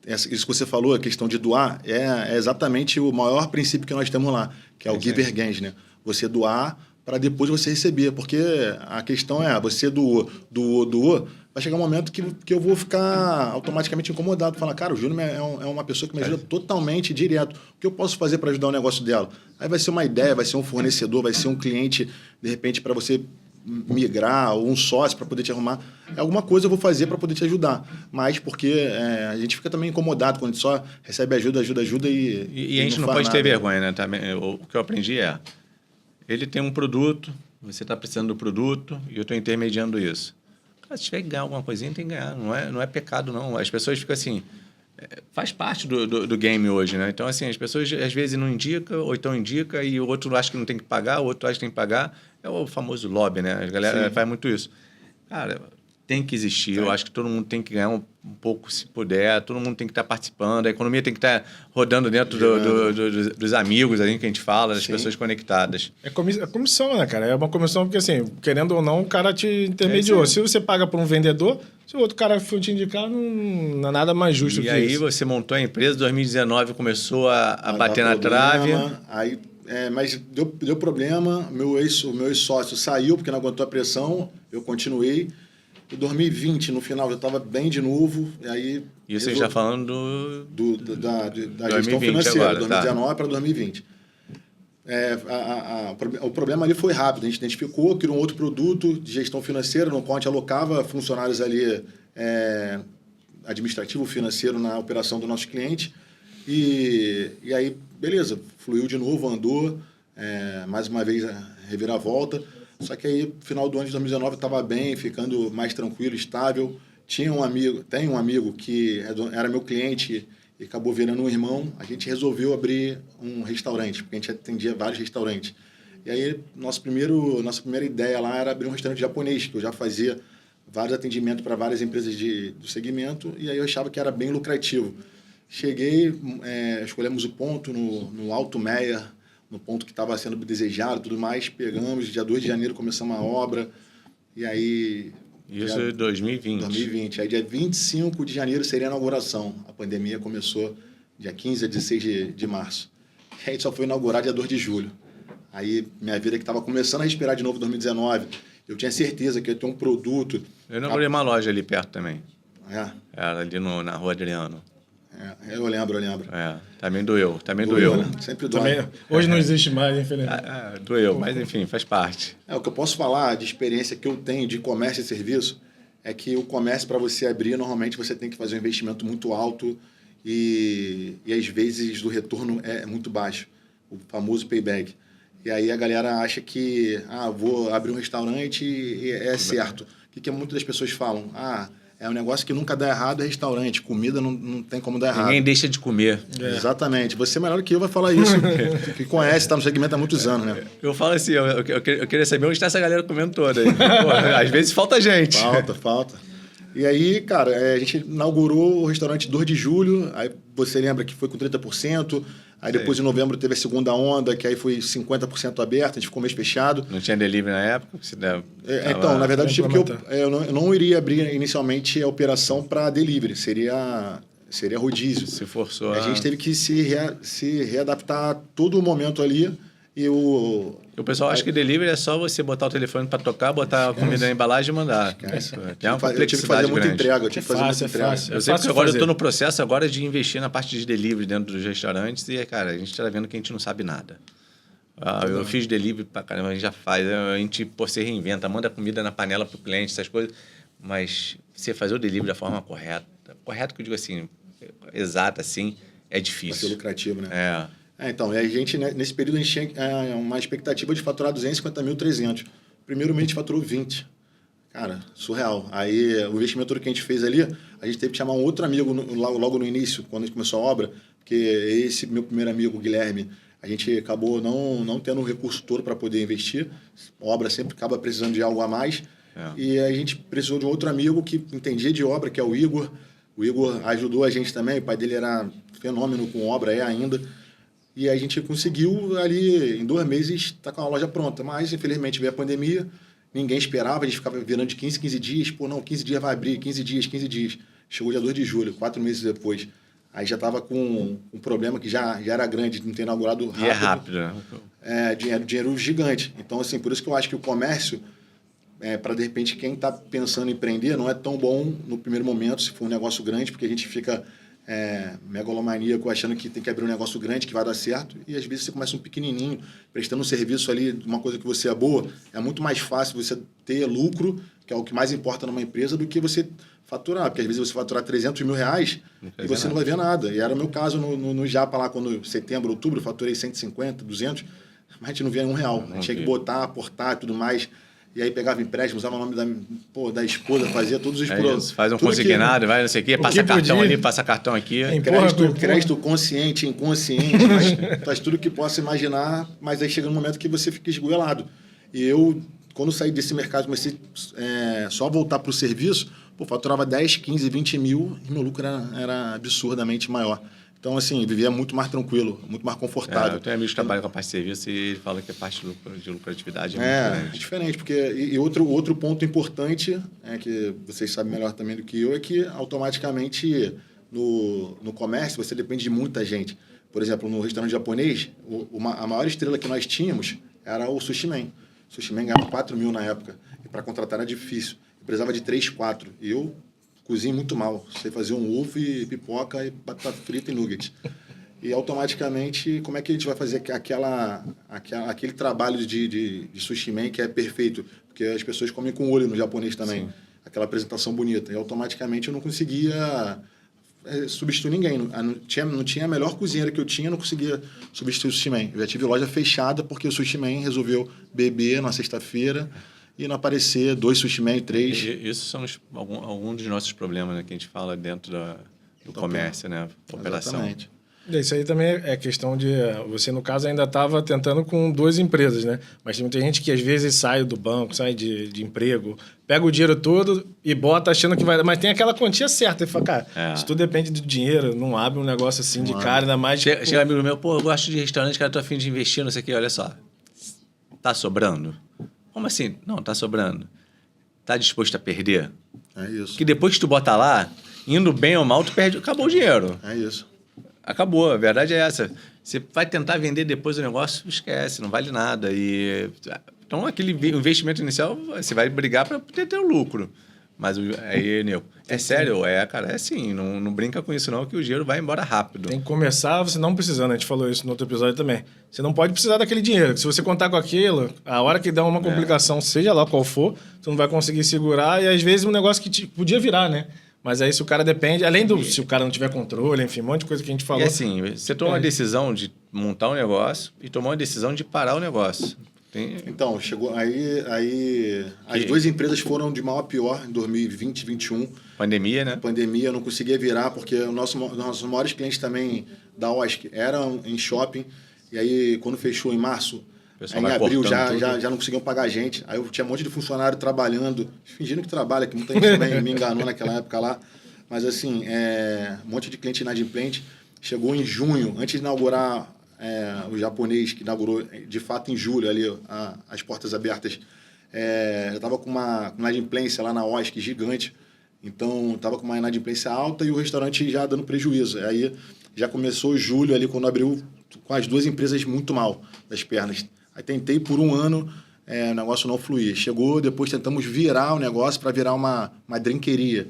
Speaker 3: isso que você falou, a questão de doar, é exatamente o maior princípio que nós temos lá, que é o Giver Gains, né? Você doar para depois você receber, porque a questão você doou, vai chegar um momento que eu vou ficar automaticamente incomodado, falar, cara, o Júnior é uma pessoa que me ajuda totalmente direto, o que eu posso fazer para ajudar o negócio dela? Aí vai ser uma ideia, vai ser um fornecedor, vai ser um cliente, de repente, para você migrar, ou um sócio para poder te arrumar. Alguma coisa eu vou fazer para poder te ajudar. Mas porque a gente fica também incomodado quando a gente só recebe ajuda
Speaker 2: e a gente não
Speaker 3: faz
Speaker 2: pode
Speaker 3: nada,
Speaker 2: ter vergonha, né? Também, o que eu aprendi ele tem um produto, você está precisando do produto e eu estou intermediando isso. Cara, se tiver que ganhar alguma coisinha, tem que ganhar. Não é pecado, não. As pessoas ficam assim... Faz parte do game hoje, né? Então, assim, as pessoas às vezes não indicam, ou então indica, e o outro acha que não tem que pagar, o outro acha que tem que pagar. É o famoso lobby, né? A galera faz muito isso. Cara, tem que existir. Eu acho que todo mundo tem que ganhar um pouco, se puder. Todo mundo tem que estar participando. A economia tem que estar rodando dentro dos amigos, ali que a gente fala, das pessoas conectadas.
Speaker 1: É comissão, né, cara? É uma comissão porque, assim, querendo ou não, o cara te intermediou. Se você paga por um vendedor, se o outro cara for te indicar, não é nada mais justo que isso.
Speaker 2: E aí você montou a empresa, 2019 começou a bater na trave.
Speaker 3: Aí, mas deu problema. O meu ex-sócio saiu porque não aguentou a pressão. Eu continuei. Em 2020, no final, eu estava bem de novo. E aí,
Speaker 2: isso a gente está falando
Speaker 3: da gestão financeira,
Speaker 2: agora,
Speaker 3: 2019 para 2020. O problema ali foi rápido. A gente identificou, criou um outro produto de gestão financeira, no qual a gente alocava funcionários ali administrativo, financeiro na operação do nosso cliente. E aí, beleza, fluiu de novo, andou. Mais uma vez, reviravolta. Só que aí, no final do ano de 2019, eu estava bem, ficando mais tranquilo, estável. Tem um amigo que era meu cliente e acabou virando um irmão. A gente resolveu abrir um restaurante, porque a gente atendia vários restaurantes. E aí, nossa primeira ideia lá era abrir um restaurante japonês, que eu já fazia vários atendimentos para várias empresas do segmento, e aí eu achava que era bem lucrativo. Cheguei, escolhemos o ponto no Alto Meia, no ponto que estava sendo desejado e tudo mais, pegamos, dia 2 de janeiro começamos a obra, e aí...
Speaker 2: Isso em 2020.
Speaker 3: 2020. Aí dia 25 de janeiro seria a inauguração. A pandemia começou dia 15 a 16 de março. E a gente só foi inaugurar dia 2 de julho. Aí minha vida que estava começando a respirar de novo em 2019, eu tinha certeza que ia ter um produto...
Speaker 2: Eu inaugurei uma loja ali perto também.
Speaker 3: Era
Speaker 2: ali na Rua Adriano.
Speaker 3: Eu lembro.
Speaker 2: Também doeu.
Speaker 3: Né? Sempre dói.
Speaker 1: Hoje não existe mais, infelizmente.
Speaker 2: Doeu, mas enfim, faz parte.
Speaker 3: O que eu posso falar de experiência que eu tenho de comércio e serviço é que o comércio, para você abrir, normalmente você tem que fazer um investimento muito alto e às vezes o retorno é muito baixo, o famoso payback. E aí a galera acha que vou abrir um restaurante e é certo. O que muitas das pessoas falam? É um negócio que nunca dá errado, é restaurante. Comida não tem como dar errado.
Speaker 2: Ninguém deixa de comer.
Speaker 3: Exatamente. Você melhor que eu vai falar isso. Que conhece, está no segmento há muitos anos, né?
Speaker 2: Eu falo assim, eu queria saber onde está essa galera comendo toda aí. Às vezes falta gente.
Speaker 3: Falta. E aí, cara, a gente inaugurou o restaurante 2 de julho. Aí você lembra que foi com 30%. Aí depois, em novembro, teve a segunda onda, que aí foi 50% aberto, a gente ficou mês fechado.
Speaker 2: Não tinha delivery na época?
Speaker 3: Então, na verdade, tipo que eu não iria abrir inicialmente a operação para delivery, seria rodízio.
Speaker 2: Se forçou.
Speaker 3: A gente teve que se readaptar a todo momento ali. E o
Speaker 2: pessoal acha que delivery é só você botar o telefone para tocar, botar a comida na embalagem e mandar. Tem uma complexidade
Speaker 3: eu tive que fazer muita
Speaker 2: grande.
Speaker 3: entrega.
Speaker 2: Eu sei que agora eu estou no processo agora de investir na parte de delivery dentro dos restaurantes e, cara, a gente está vendo que a gente não sabe nada. Eu fiz delivery pra caramba, a gente já faz. A gente se reinventa, manda comida na panela pro cliente, essas coisas. Mas você fazer o delivery da forma correta, correto que eu digo assim, exata assim, é difícil.
Speaker 3: Vai ser lucrativo, né? Então, e a gente, nesse período, a gente tinha uma expectativa de faturar 250.300. Primeiro mês, a gente faturou 20. Cara, surreal. Aí, o investimento que a gente fez ali, a gente teve que chamar um outro amigo logo no início, quando a gente começou a obra, porque esse meu primeiro amigo, o Guilherme, a gente acabou não tendo um recurso todo para poder investir. A obra sempre acaba precisando de algo a mais. E a gente precisou de um outro amigo que entendia de obra, que é o Igor. O Igor ajudou a gente também, o pai dele era fenômeno com obra, ainda. E a gente conseguiu ali, em 2 meses, estar com a loja pronta. Mas, infelizmente, veio a pandemia, ninguém esperava, a gente ficava virando de 15 dias. 15 dias vai abrir, 15 dias. Chegou dia 2 de julho, 4 meses depois. Aí já estava com um problema que já era grande, de não ter inaugurado rápido.
Speaker 2: E é rápido, né?
Speaker 3: Dinheiro gigante. Então, assim, por isso que eu acho que o comércio, para, de repente, quem está pensando em empreender, não é tão bom no primeiro momento, se for um negócio grande, porque a gente fica megalomaníaco, achando que tem que abrir um negócio grande, que vai dar certo, e às vezes você começa um pequenininho, prestando um serviço ali de uma coisa que você é boa, é muito mais fácil você ter lucro, que é o que mais importa numa empresa, do que você faturar, porque às vezes você faturar 300 mil reais e você não vai ver nada. E era o meu caso no Japa lá, quando setembro, outubro, eu faturei 150, 200, mas a gente não via R$1. A gente tinha que botar, aportar e tudo mais. E aí pegava empréstimo, usava o nome da esposa, fazia todos os
Speaker 2: produtos. Faz um consignado, vai, não sei o quê, passa cartão ali, passa cartão aqui.
Speaker 3: Crédito consciente, inconsciente, faz tudo que possa imaginar, mas aí chega um momento que você fica esgoelado. E eu, quando saí desse mercado, comecei só a voltar para o serviço, faturava 10, 15, 20 mil e meu lucro era absurdamente maior. Então, assim, vivia muito mais tranquilo, muito mais confortável.
Speaker 2: Eu tenho amigos que trabalham com a parte de serviço e ele fala que a parte de lucratividade é muito grande.
Speaker 3: É diferente, porque... E outro ponto importante, que vocês sabem melhor também do que eu, é que automaticamente no comércio você depende de muita gente. Por exemplo, no restaurante japonês, a maior estrela que nós tínhamos era o Sushi Man. O Sushi Man ganhava 4 mil na época. E para contratar era difícil. Eu precisava de 3, 4. E eu cozinho muito mal. Sei fazer um ovo e pipoca e batata frita e nuggets. E automaticamente, como é que a gente vai fazer aquele trabalho de sushi man que é perfeito? Porque as pessoas comem com olho no japonês também. Sim. Aquela apresentação bonita. E automaticamente eu não conseguia substituir ninguém. Não tinha a melhor cozinheira que eu tinha, não conseguia substituir o sushi man. Eu já tive loja fechada porque o sushi man resolveu beber na sexta-feira e não aparecer 2 sushi man, 3.
Speaker 2: Isso são alguns dos nossos problemas, né, que a gente fala dentro do comércio, né? Operação.
Speaker 3: Exatamente.
Speaker 1: Isso aí também é questão de... Você, no caso, ainda estava tentando com 2 empresas, né? Mas tem muita gente que, às vezes, sai do banco, sai de emprego, pega o dinheiro todo e bota achando que vai... Mas tem aquela quantia certa. E fala, cara, isso tudo depende do dinheiro. Não abre um negócio assim de cara, ainda mais...
Speaker 2: Chega amigo meu, eu gosto de restaurante, cara, tô a fim de investir, não sei o quê. Olha só, tá sobrando? Como assim? Não, tá sobrando. Tá disposto a perder?
Speaker 3: É isso.
Speaker 2: Que depois que tu bota lá, indo bem ou mal, tu perde... Acabou o dinheiro.
Speaker 3: É isso.
Speaker 2: Acabou, a verdade é essa. Você vai tentar vender depois o negócio, esquece, não vale nada. Então, aquele investimento inicial, você vai brigar para ter o lucro. Mas aí, Nego, é sério? Cara, é assim, não brinca com isso não, que o dinheiro vai embora rápido.
Speaker 1: Tem que começar você não precisando, a gente falou isso no outro episódio também. Você não pode precisar daquele dinheiro, se você contar com aquilo, a hora que dá uma complicação, seja lá qual for, você não vai conseguir segurar e às vezes um negócio que podia virar, né? Mas aí se o cara depende, além se o cara não tiver controle, enfim, um monte de coisa que a gente falou.
Speaker 2: E assim, você toma uma decisão de montar um negócio e tomou uma decisão de parar o negócio.
Speaker 3: Então, chegou aí as 2 empresas foram de mal a pior em 2020, 2021.
Speaker 2: Pandemia, né?
Speaker 3: Pandemia, eu não conseguia virar, porque nossos maiores clientes também da OSC eram em shopping. E aí, quando fechou em março, em abril já não conseguiam pagar a gente. Aí eu tinha um monte de funcionário trabalhando, fingindo que trabalha, que muita gente também me enganou naquela época lá. Mas assim, um monte de cliente inadimplente. Chegou em junho, antes de inaugurar o japonês, que inaugurou de fato em julho ali as portas abertas. Eu estava com uma inadimplência lá na OSC gigante. Então, estava com uma inadimplência alta e o restaurante já dando prejuízo. Aí já começou julho ali, quando abriu, com as 2 empresas muito mal das pernas. Aí tentei por 1 ano, o negócio não fluía. Chegou, depois tentamos virar o negócio para virar uma drinqueria.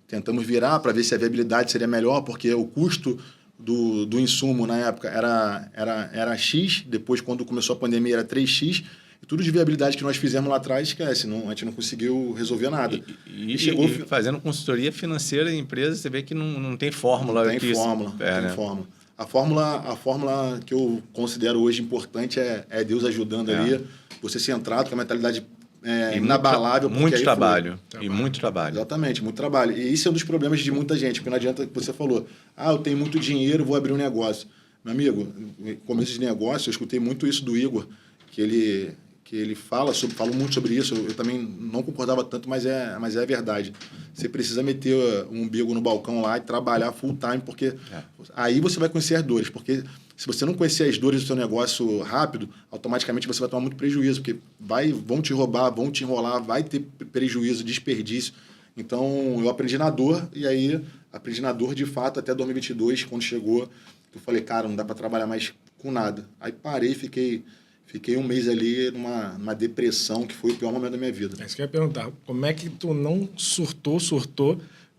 Speaker 3: Tentamos virar para ver se a viabilidade seria melhor, porque o custo do insumo na época era X, depois quando começou a pandemia era 3X, e tudo de viabilidade que nós fizemos lá atrás, esquece, a gente não conseguiu resolver nada.
Speaker 2: E chegou fazendo consultoria financeira em empresas, você vê que não tem fórmula.
Speaker 3: Não tem fórmula, não tem fórmula. A fórmula que eu considero hoje importante é Deus ajudando ali, você centrado com a mentalidade inabalável.
Speaker 2: Muito trabalho. E muito trabalho.
Speaker 3: Exatamente, muito trabalho. E isso é um dos problemas de muita gente, porque não adianta que você falou, eu tenho muito dinheiro, vou abrir um negócio. Meu amigo, no começo de negócio, eu escutei muito isso do Igor, que ele fala muito sobre isso. Eu também não concordava tanto, mas é verdade. Você precisa meter um umbigo no balcão lá e trabalhar full time, porque aí você vai conhecer as dores. Porque se você não conhecer as dores do seu negócio rápido, automaticamente você vai tomar muito prejuízo, porque vão te roubar, vão te enrolar, vai ter prejuízo, desperdício. Então, eu aprendi na dor, e aí aprendi na dor de fato até 2022, quando chegou, eu falei, cara, não dá para trabalhar mais com nada. Aí parei, fiquei 1 mês ali numa depressão, que foi o pior momento da minha vida.
Speaker 1: É isso que eu ia perguntar. Como é que tu não surtou?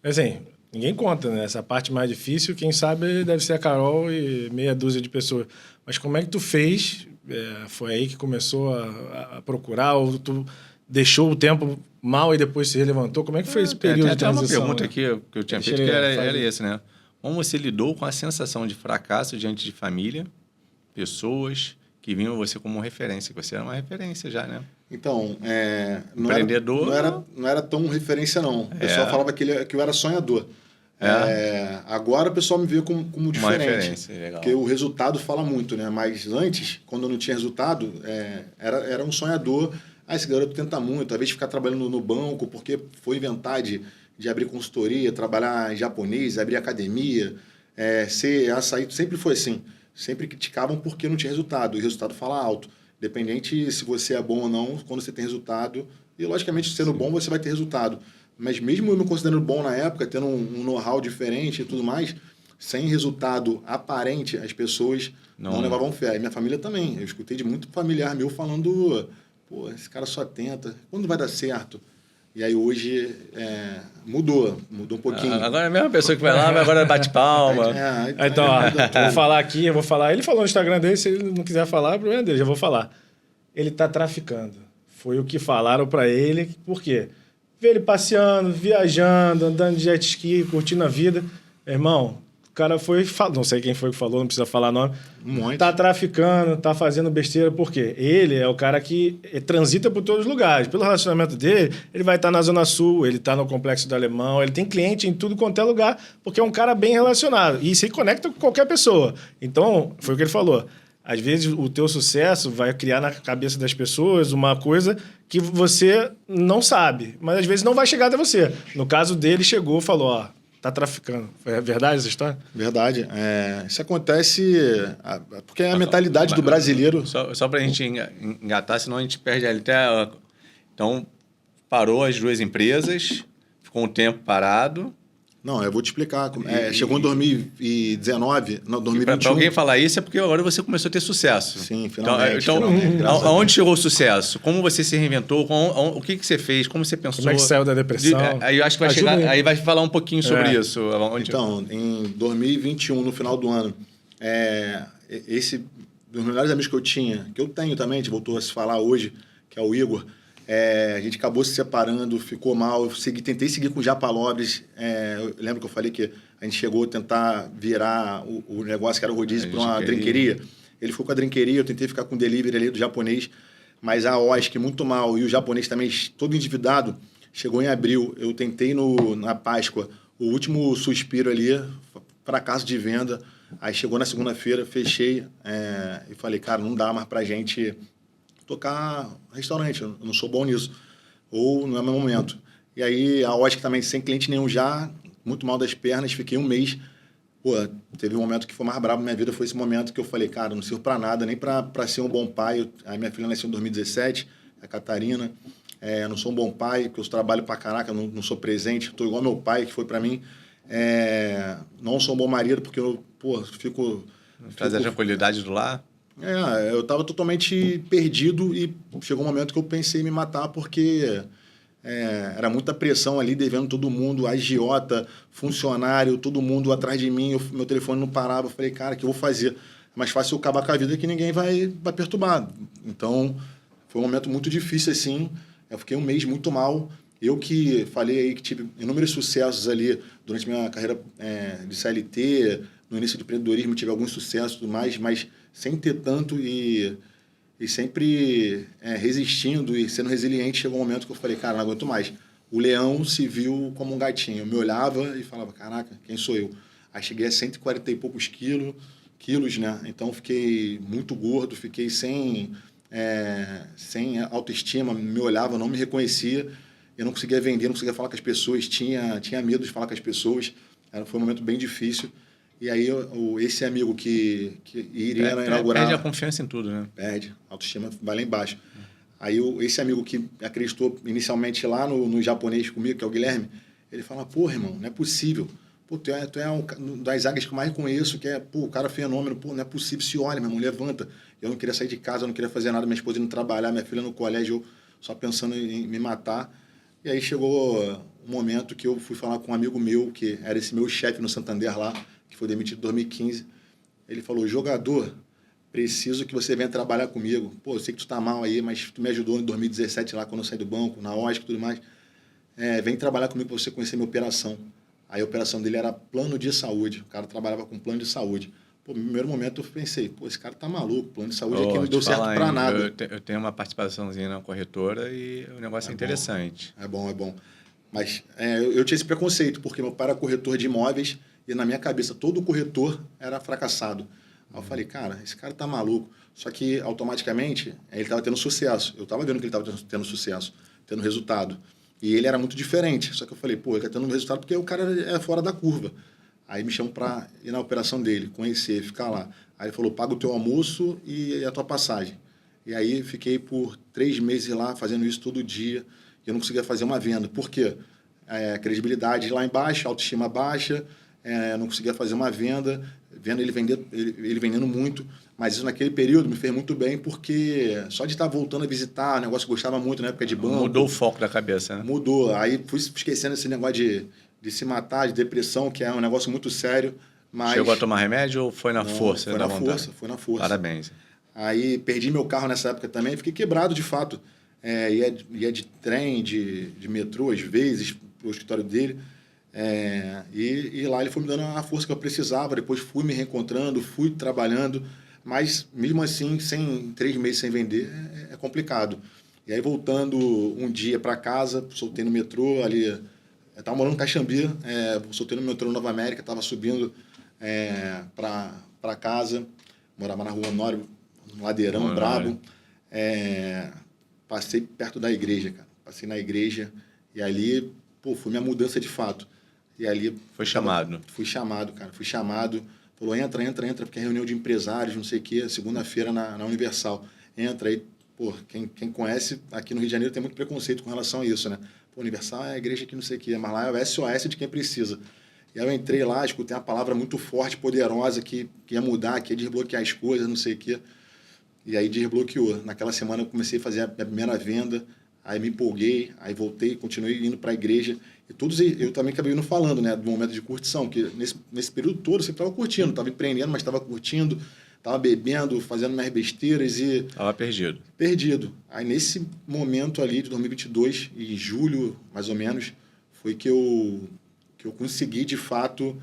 Speaker 1: Assim, ninguém conta, né? Essa parte mais difícil, quem sabe deve ser a Carol e meia dúzia de pessoas. Mas como é que tu fez? Foi aí que começou a procurar? Ou tu deixou o tempo mal e depois se levantou? Como é que foi esse período de transição?
Speaker 2: Tem uma pergunta aqui que eu tinha feito, que era esse, né? Como você lidou com a sensação de fracasso diante de família, pessoas que viam você como referência? Que você era uma referência já, né?
Speaker 3: Então,
Speaker 2: empreendedor
Speaker 3: não era tão referência, não. O pessoal falava que eu era sonhador. Agora o pessoal me vê como diferente.
Speaker 2: Uma referência, legal.
Speaker 3: Porque o resultado fala muito, né? Mas antes, quando eu não tinha resultado, era um sonhador. Esse garoto tenta muito, às vezes ficar trabalhando no banco, porque foi inventar de abrir consultoria, trabalhar em japonês, abrir academia, ser açaí, sempre foi assim. Sempre criticavam porque não tinha resultado, e o resultado fala alto. Independente se você é bom ou não, quando você tem resultado, e logicamente sendo bom você vai ter resultado. Mas mesmo eu me considerando bom na época, tendo um know-how diferente e tudo mais, sem resultado aparente, as pessoas não levavam fé. E minha família também. Eu escutei de muito familiar meu falando, pô, esse cara só tenta, quando vai dar certo? E aí hoje mudou um pouquinho.
Speaker 2: Agora é a mesma pessoa que vai lá, agora bate palma.
Speaker 1: Então, vou falar aqui, eu vou falar. Ele falou no Instagram dele, se ele não quiser falar, o problema dele, já vou falar. Ele tá traficando. Foi o que falaram para ele. Por quê? Vê ele passeando, viajando, andando de jet ski, curtindo a vida. Irmão, o cara foi... Não sei quem foi que falou, não precisa falar nome. Tá traficando, tá fazendo besteira. Por quê? Ele é o cara que transita por todos os lugares. Pelo relacionamento dele, ele vai estar na Zona Sul, ele tá no Complexo do Alemão, ele tem cliente em tudo quanto é lugar, porque é um cara bem relacionado. E se conecta com qualquer pessoa. Então, foi o que ele falou. Às vezes, o teu sucesso vai criar na cabeça das pessoas uma coisa que você não sabe. Mas, às vezes, não vai chegar até você. No caso dele, chegou e falou, ó, tá traficando. É verdade essa história?
Speaker 3: Verdade. Isso acontece porque é a mentalidade do brasileiro.
Speaker 2: Só para a gente engatar, senão a gente perde até... Então, parou as duas empresas, ficou um tempo parado.
Speaker 3: Não, eu vou te explicar. Chegou em 2019, não, 2021.
Speaker 2: Para alguém falar isso é porque agora você começou a ter sucesso.
Speaker 3: Sim, finalmente.
Speaker 2: Então, aonde chegou o sucesso? Como você se reinventou? O que você fez? Como você pensou?
Speaker 1: Como é que saiu da depressão?
Speaker 2: Aí eu acho que vai chegar... Aí vai falar um pouquinho sobre isso.
Speaker 3: Então, em 2021, no final do ano, esse dos melhores amigos que eu tinha, que eu tenho também, a gente voltou a se falar hoje, que é o Igor, a gente acabou se separando, ficou mal. Eu tentei seguir com o Japalobres. Eu lembro que eu falei que a gente chegou a tentar virar o negócio que era o rodízio para uma drinqueria. Ele ficou com a drinqueria, eu tentei ficar com o delivery ali do japonês, mas a OSC muito mal e o japonês também todo endividado. Chegou em abril, eu tentei na Páscoa, o último suspiro ali, fracasso de venda. Aí chegou na segunda-feira, fechei e falei, cara, não dá mais pra gente tocar restaurante, eu não sou bom nisso. Ou não é meu momento. E aí, a OSC também, sem cliente nenhum já, muito mal das pernas, fiquei um mês. Pô, teve um momento que foi mais brabo na minha vida, foi esse momento que eu falei, cara, não sirvo pra nada, nem pra ser um bom pai. Aí minha filha nasceu em 2017, a Catarina. Eu não sou um bom pai, porque eu trabalho pra caraca, não sou presente, tô igual meu pai, que foi pra mim. Não sou um bom marido, porque eu, fico...
Speaker 2: Trazer a tranquilidade do lar?
Speaker 3: Eu estava totalmente perdido e chegou um momento que eu pensei em me matar porque era muita pressão ali, devendo todo mundo, agiota, funcionário, todo mundo atrás de mim, meu telefone não parava. Eu falei, cara, o que eu vou fazer? É mais fácil eu acabar com a vida que ninguém vai perturbar. Então, foi um momento muito difícil, assim. Eu fiquei um mês muito mal. Eu que falei aí que tive inúmeros sucessos ali durante minha carreira de CLT, no início do empreendedorismo, tive alguns sucessos e tudo mais, mas sem ter tanto e sempre resistindo e sendo resiliente, chegou um momento que eu falei, cara, não aguento mais. O leão se viu como um gatinho. Eu me olhava e falava, caraca, quem sou eu? Aí cheguei a 140 e poucos quilos, né? Então fiquei muito gordo, fiquei sem autoestima, me olhava, não me reconhecia. Eu não conseguia vender, não conseguia falar com as pessoas, tinha medo de falar com as pessoas. Foi um momento bem difícil. E aí, esse amigo que iria inaugurar...
Speaker 2: Perde a confiança em tudo, né?
Speaker 3: Perde. A autoestima vai lá embaixo. Aí, esse amigo que acreditou inicialmente lá no japonês comigo, que é o Guilherme, ele fala, pô, irmão, não é possível. Pô, tu é um das águias que eu mais conheço, que o cara é fenômeno. Pô, não é possível. Se olha, minha mulher levanta. Eu não queria sair de casa, eu não queria fazer nada. Minha esposa indo trabalhar, minha filha no colégio, eu só pensando em me matar. E aí chegou um momento que eu fui falar com um amigo meu, que era esse meu chefe no Santander lá, que foi demitido em 2015. Ele falou, jogador, preciso que você venha trabalhar comigo. Pô, eu sei que tu tá mal aí, mas tu me ajudou em 2017 lá, quando eu saí do banco, na OSC e tudo mais. Vem trabalhar comigo para você conhecer minha operação. Aí a operação dele era plano de saúde. O cara trabalhava com plano de saúde. Pô, no primeiro momento eu pensei, pô, esse cara tá maluco, plano de saúde aqui não deu certo para nada.
Speaker 2: Eu tenho uma participaçãozinha na corretora e o negócio é interessante.
Speaker 3: É bom. Mas eu tinha esse preconceito, porque meu pai era corretor de imóveis e na minha cabeça todo corretor era fracassado. Aí eu falei, cara, esse cara tá maluco. Só que automaticamente ele estava tendo sucesso. Eu estava vendo que ele estava tendo sucesso, tendo resultado. E ele era muito diferente. Só que eu falei, pô, ele está tendo resultado porque o cara é fora da curva. Aí me chamam para ir na operação dele, conhecer, ficar lá. Aí ele falou, paga o teu almoço e a tua passagem. E aí fiquei por 3 meses lá fazendo isso todo dia. E eu não conseguia fazer uma venda. Por quê? Credibilidade lá embaixo, autoestima baixa, não conseguia fazer uma venda, vendo ele vendendo muito. Mas isso naquele período me fez muito bem, porque só de estar voltando a visitar, o negócio que eu gostava muito na época de banco.
Speaker 2: Mudou o foco da cabeça, né?
Speaker 3: Mudou. Aí fui esquecendo esse negócio de se matar, de depressão, que é um negócio muito sério. Mas...
Speaker 2: Chegou a tomar remédio ou foi na força?
Speaker 3: Foi na força.
Speaker 2: Parabéns.
Speaker 3: Aí perdi meu carro nessa época também, fiquei quebrado de fato. Ia de trem, de metrô, às vezes, para o escritório dele. E lá ele foi me dando a força que eu precisava. Depois fui me reencontrando, fui trabalhando. Mas, mesmo assim, 3 meses sem vender, é complicado. E aí, voltando um dia para casa, soltei no metrô ali. Eu estava morando em Caxambi, soltei no metrô Nova América, estava subindo para casa. Morava na Rua Honório, um ladeirão brabo. Passei perto da igreja, cara. Passei na igreja e ali, foi minha mudança de fato. E ali...
Speaker 2: Foi chamado.
Speaker 3: Fui chamado, cara. Fui chamado. Falou, entra, porque é reunião de empresários, não sei o quê, segunda-feira na Universal. Entra aí, quem conhece, aqui no Rio de Janeiro tem muito preconceito com relação a isso, né? Universal é a igreja que não sei o quê, mas lá é o SOS de quem precisa. E aí eu entrei lá, escutei uma palavra muito forte, poderosa, que ia mudar, que ia desbloquear as coisas, não sei o quê. E aí desbloqueou. Naquela semana eu comecei a fazer a minha primeira venda, aí me empolguei, aí voltei, continuei indo para a igreja. E todos eu também acabei não falando, né, do momento de curtição, que nesse período todo eu sempre estava curtindo, estava empreendendo, mas estava curtindo, estava bebendo, fazendo minhas besteiras e...
Speaker 2: Estava perdido.
Speaker 3: Perdido. Aí nesse momento ali de 2022, em julho, mais ou menos, foi que eu consegui, de fato,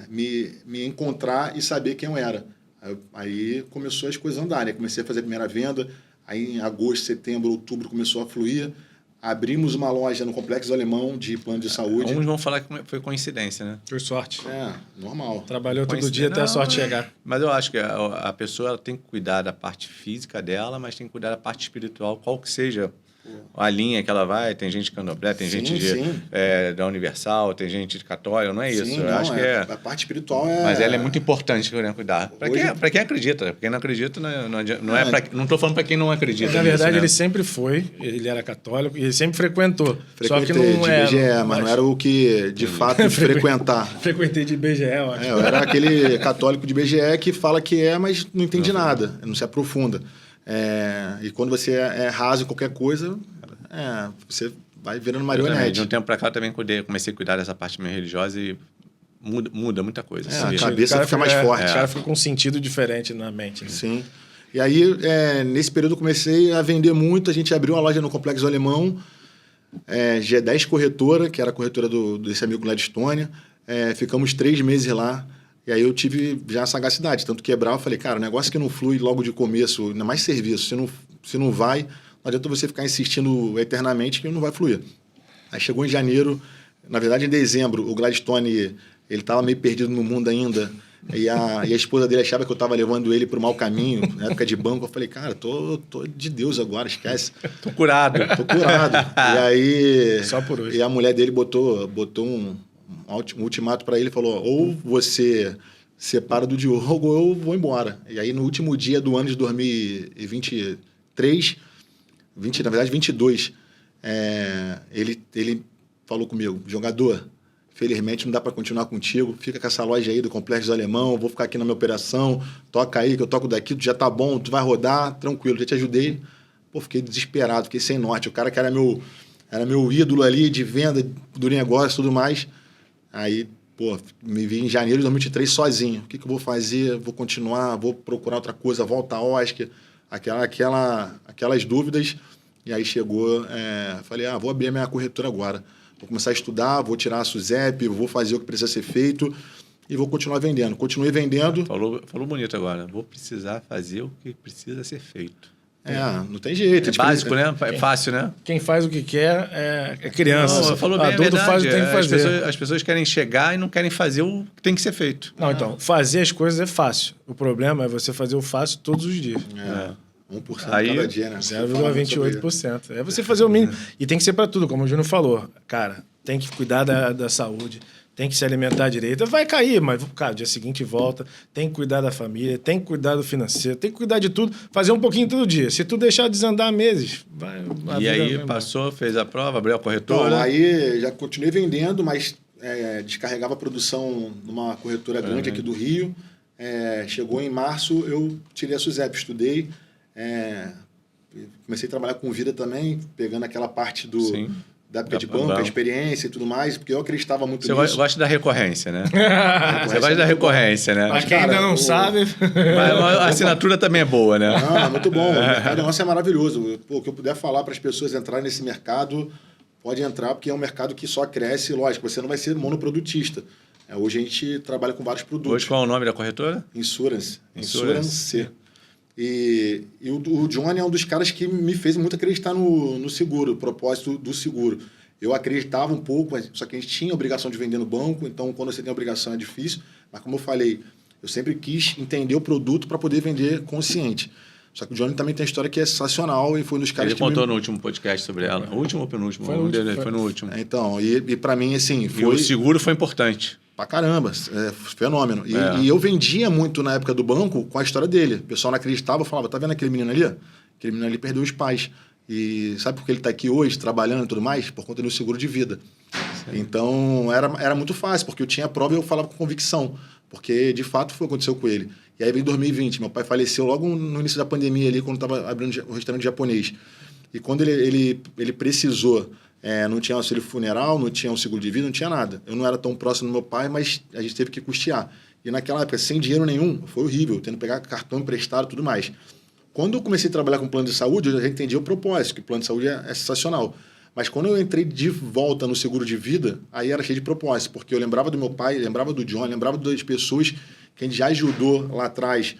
Speaker 3: me encontrar e saber quem eu era. Aí começou as coisas a andarem, né? Comecei a fazer a primeira venda, aí em agosto, setembro, outubro começou a fluir. Abrimos uma loja no Complexo Alemão de plano de saúde.
Speaker 2: Alguns vão falar que foi coincidência, né?
Speaker 1: Foi sorte.
Speaker 3: Normal.
Speaker 1: Trabalhou todo dia até a sorte chegar.
Speaker 2: Mas eu acho que a pessoa ela tem que cuidar da parte física dela, mas tem que cuidar da parte espiritual, qual que seja a linha que ela vai. Tem gente de Candomblé, tem gente da Universal, tem gente de Católica, não é isso?
Speaker 3: Sim,
Speaker 2: eu acho que
Speaker 3: a parte espiritual é...
Speaker 2: Mas ela é muito importante cuidar. Para quem acredita, né? Quem não acredita, não estou falando para quem não acredita.
Speaker 1: Na verdade,
Speaker 2: nisso, né?
Speaker 1: ele sempre foi, ele era católico e ele sempre frequentou.
Speaker 3: Só que não de BGE, mas não era o que, de fato, frequentar.
Speaker 1: Frequentei de BGE, eu acho.
Speaker 3: Eu era aquele católico de BGE que fala que mas não entende nada, não se aprofunda. E quando você é raso em qualquer coisa, você vai virando marionete.
Speaker 2: De um tempo para cá eu também comecei a cuidar dessa parte meio religiosa e muda muita coisa.
Speaker 3: A cabeça fica mais forte.
Speaker 1: O cara fica com um sentido diferente na mente. Né?
Speaker 3: Sim. E aí, nesse período, eu comecei a vender muito. A gente abriu uma loja no Complexo Alemão, G10 Corretora, que era a corretora desse amigo lá de Estônia. Ficamos 3 meses lá. E aí eu tive já a sagacidade, tanto quebrar, eu falei, cara, o negócio que não flui logo de começo, ainda mais serviço, se não vai, não adianta você ficar insistindo eternamente que não vai fluir. Aí chegou em janeiro, na verdade em dezembro, o Gladstone, ele estava meio perdido no mundo ainda, e a esposa dele achava que eu estava levando ele para o mau caminho, na época de banco, eu falei, cara, tô de Deus agora, esquece.
Speaker 2: Tô curado.
Speaker 3: E aí...
Speaker 1: Só por hoje.
Speaker 3: E a mulher dele botou um ultimato para ele, falou, ou você separa do Diogo ou eu vou embora. E aí, no último dia do ano de 2023, na verdade, 22, ele falou comigo, jogador, felizmente não dá para continuar contigo, fica com essa loja aí do Complexo Alemão, vou ficar aqui na minha operação, toca aí, que eu toco daqui, tu já tá bom, tu vai rodar, tranquilo, já te ajudei. Fiquei desesperado, fiquei sem norte. O cara que era meu era meu ídolo ali de venda do negócio e tudo mais. Aí, pô, me vi em janeiro de 2023 sozinho. O que eu vou fazer? Vou continuar? Vou procurar outra coisa? Volta a OSC? Aquelas dúvidas. E aí chegou, falei, vou abrir a minha corretora agora. Vou começar a estudar, vou tirar a SUSEP, vou fazer o que precisa ser feito e vou continuar vendendo. Continuei vendendo.
Speaker 2: Falou bonito agora. Vou precisar fazer o que precisa ser feito.
Speaker 3: Não tem jeito.
Speaker 2: É básico, né? É fácil, né?
Speaker 1: Quem faz o que quer é criança.
Speaker 2: Não, falou bem,
Speaker 1: adulto faz o que tem que fazer.
Speaker 2: As pessoas querem chegar e não querem fazer o que tem que ser feito.
Speaker 1: Não, então, fazer as coisas é fácil. O problema é você fazer o fácil todos os dias.
Speaker 3: 1%
Speaker 1: aí,
Speaker 3: cada dia, né?
Speaker 1: 0,28%. É você fazer o mínimo. E tem que ser para tudo, como o Júnior falou. Cara, tem que cuidar da saúde, tem que se alimentar direito. Vai cair, mas, cara, dia seguinte volta. Tem que cuidar da família, tem que cuidar do financeiro, tem que cuidar de tudo. Fazer um pouquinho todo dia. Se tu deixar desandar meses, vai...
Speaker 2: E aí passou, fez a prova, abriu a corretora.
Speaker 3: Então, aí já continuei vendendo, mas descarregava a produção numa corretora grande aqui do Rio. Chegou em março, eu tirei a SUSEP, estudei. Comecei a trabalhar com vida também, pegando aquela parte da época de banco, a experiência e tudo mais, porque eu acreditava muito nisso.
Speaker 2: Você gosta da recorrência, né? Você gosta da recorrência, né?
Speaker 1: Mas quem ainda não sabe...
Speaker 2: Mas a assinatura também é boa, né?
Speaker 3: Não, muito bom. O mercado nosso é maravilhoso. O que eu puder falar para as pessoas entrarem nesse mercado, pode entrar, porque é um mercado que só cresce. Lógico, você não vai ser monoprodutista. Hoje a gente trabalha com vários produtos.
Speaker 2: Hoje qual é o nome da corretora?
Speaker 3: Insurance C. E o Johnny é um dos caras que me fez muito acreditar no seguro, o propósito do seguro. Eu acreditava um pouco, só que a gente tinha a obrigação de vender no banco, então quando você tem a obrigação é difícil. Mas como eu falei, eu sempre quis entender o produto para poder vender consciente. Só que o Johnny também tem uma história que é sensacional e foi um dos caras que...
Speaker 2: Ele contou no último podcast sobre ela. O último ou penúltimo? Foi no último.
Speaker 3: Então, e para mim, assim...
Speaker 2: E o seguro foi importante.
Speaker 3: Pra caramba, fenômeno. E eu vendia muito na época do banco com a história dele. O pessoal não acreditava, eu falava, tá vendo aquele menino ali? Aquele menino ali perdeu os pais. E sabe por que ele está aqui hoje, trabalhando e tudo mais? Por conta do seguro de vida. Sim. Então, era muito fácil, porque eu tinha a prova e eu falava com convicção. Porque, de fato, foi o que aconteceu com ele. E aí veio em 2020, meu pai faleceu logo no início da pandemia ali, quando estava abrindo o restaurante japonês. E quando ele precisou... não tinha auxílio funeral, não tinha um seguro de vida, não tinha nada. Eu não era tão próximo do meu pai, mas a gente teve que custear. E naquela época, sem dinheiro nenhum, foi horrível, tendo que pegar cartão emprestado e tudo mais. Quando eu comecei a trabalhar com plano de saúde, eu já entendi o propósito, que o plano de saúde é sensacional. Mas quando eu entrei de volta no seguro de vida, aí era cheio de propósito, porque eu lembrava do meu pai, lembrava do John, lembrava das pessoas que a gente já ajudou lá atrás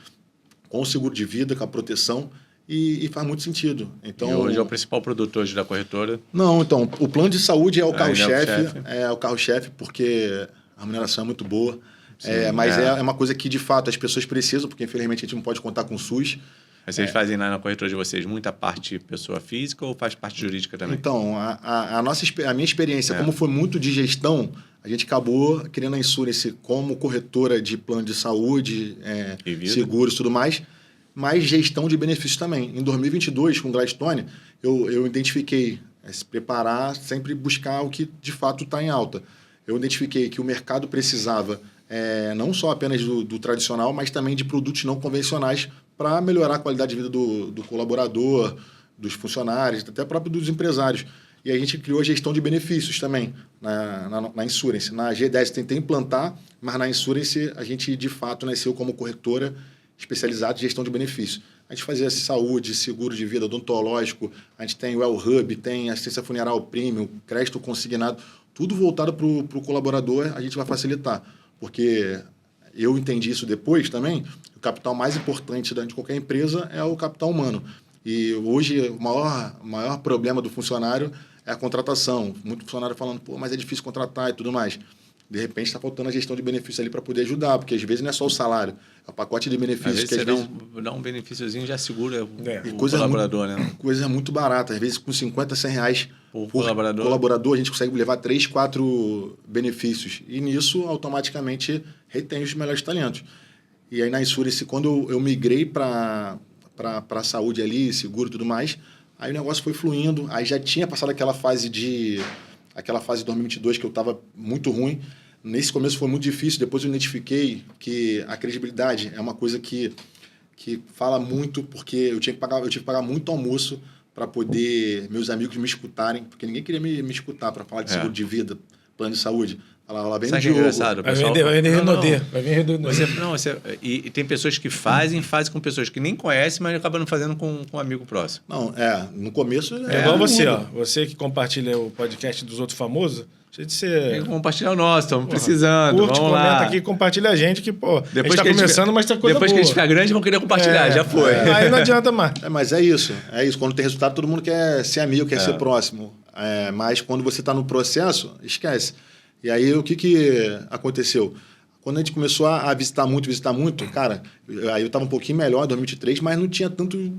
Speaker 3: com o seguro de vida, com a proteção, e faz muito sentido. Então,
Speaker 2: e hoje é o principal produto hoje da corretora?
Speaker 3: Não, então, o plano de saúde é o carro-chefe. É o carro-chefe porque a remuneração é muito boa. Sim, mas é uma coisa que, de fato, as pessoas precisam, porque, infelizmente, a gente não pode contar com o SUS.
Speaker 2: Mas vocês fazem lá na corretora de vocês muita parte pessoa física ou faz parte jurídica também?
Speaker 3: Então, a minha experiência, como foi muito de gestão, a gente acabou criando a Insurance como corretora de plano de saúde, seguros e tudo mais, mas gestão de benefícios também. Em 2022, com o Gladstone, eu identifiquei se preparar, sempre buscar o que de fato está em alta. Eu identifiquei que o mercado precisava não só apenas do tradicional, mas também de produtos não convencionais para melhorar a qualidade de vida do colaborador, dos funcionários, até próprio dos empresários. E a gente criou a gestão de benefícios também na Insurance. Na G10 tentei implantar, mas na Insurance a gente de fato nasceu como corretora especializada em gestão de benefícios. A gente fazia saúde, seguro de vida, odontológico, a gente tem o El Hub, tem assistência funeral premium, crédito consignado, tudo voltado para o colaborador, a gente vai facilitar. Porque eu entendi isso depois também, o capital mais importante de qualquer empresa é o capital humano. E hoje o maior problema do funcionário é a contratação. Muito funcionário falando, mas é difícil contratar e tudo mais. De repente está faltando a gestão de benefícios ali para poder ajudar, porque às vezes não é só o salário, é o pacote de benefícios.
Speaker 2: Às vezes dá um benefíciozinho já segura o
Speaker 3: colaborador,
Speaker 2: né?
Speaker 3: Coisa muito barata. Às vezes com 50, 100 reais por colaborador, a gente consegue levar 3, 4 benefícios. E nisso, automaticamente, retém os melhores talentos. E aí na Insurance, quando eu migrei para a saúde ali, seguro e tudo mais, aí o negócio foi fluindo, aí já tinha passado aquela fase de 2022 que eu estava muito ruim. Nesse começo foi muito difícil, depois eu identifiquei que a credibilidade é uma coisa que fala muito, porque eu tive que pagar muito almoço para poder meus amigos me escutarem, porque ninguém queria me escutar para falar de seguro de vida, plano de saúde. Falava lá bem no Diogo.
Speaker 2: Engraçado?
Speaker 1: Vai vender Renaudet. Vai vir
Speaker 2: E tem pessoas que fazem com pessoas que nem conhecem, mas acabam fazendo com um amigo próximo.
Speaker 3: Não, no começo...
Speaker 1: É igual você, ó. Você que compartilha o podcast dos outros famosos, deixa de ser...
Speaker 2: Tem que compartilhar o nosso, estamos precisando.
Speaker 1: Curte,
Speaker 2: vamos
Speaker 1: comenta
Speaker 2: lá.
Speaker 1: aqui, compartilha a gente, que, pô,
Speaker 2: Depois
Speaker 1: a gente tá começando, mas tá coisa
Speaker 2: depois
Speaker 1: boa.
Speaker 2: que a gente ficar grande, vão querer compartilhar, já foi.
Speaker 1: Aí não adianta mais.
Speaker 3: Mas é isso. Quando tem resultado, todo mundo quer ser amigo, quer ser próximo. Mas quando você está no processo, esquece. E aí, o que aconteceu? Quando a gente começou a visitar muito, cara, aí eu estava um pouquinho melhor em 2023, mas não tinha tanto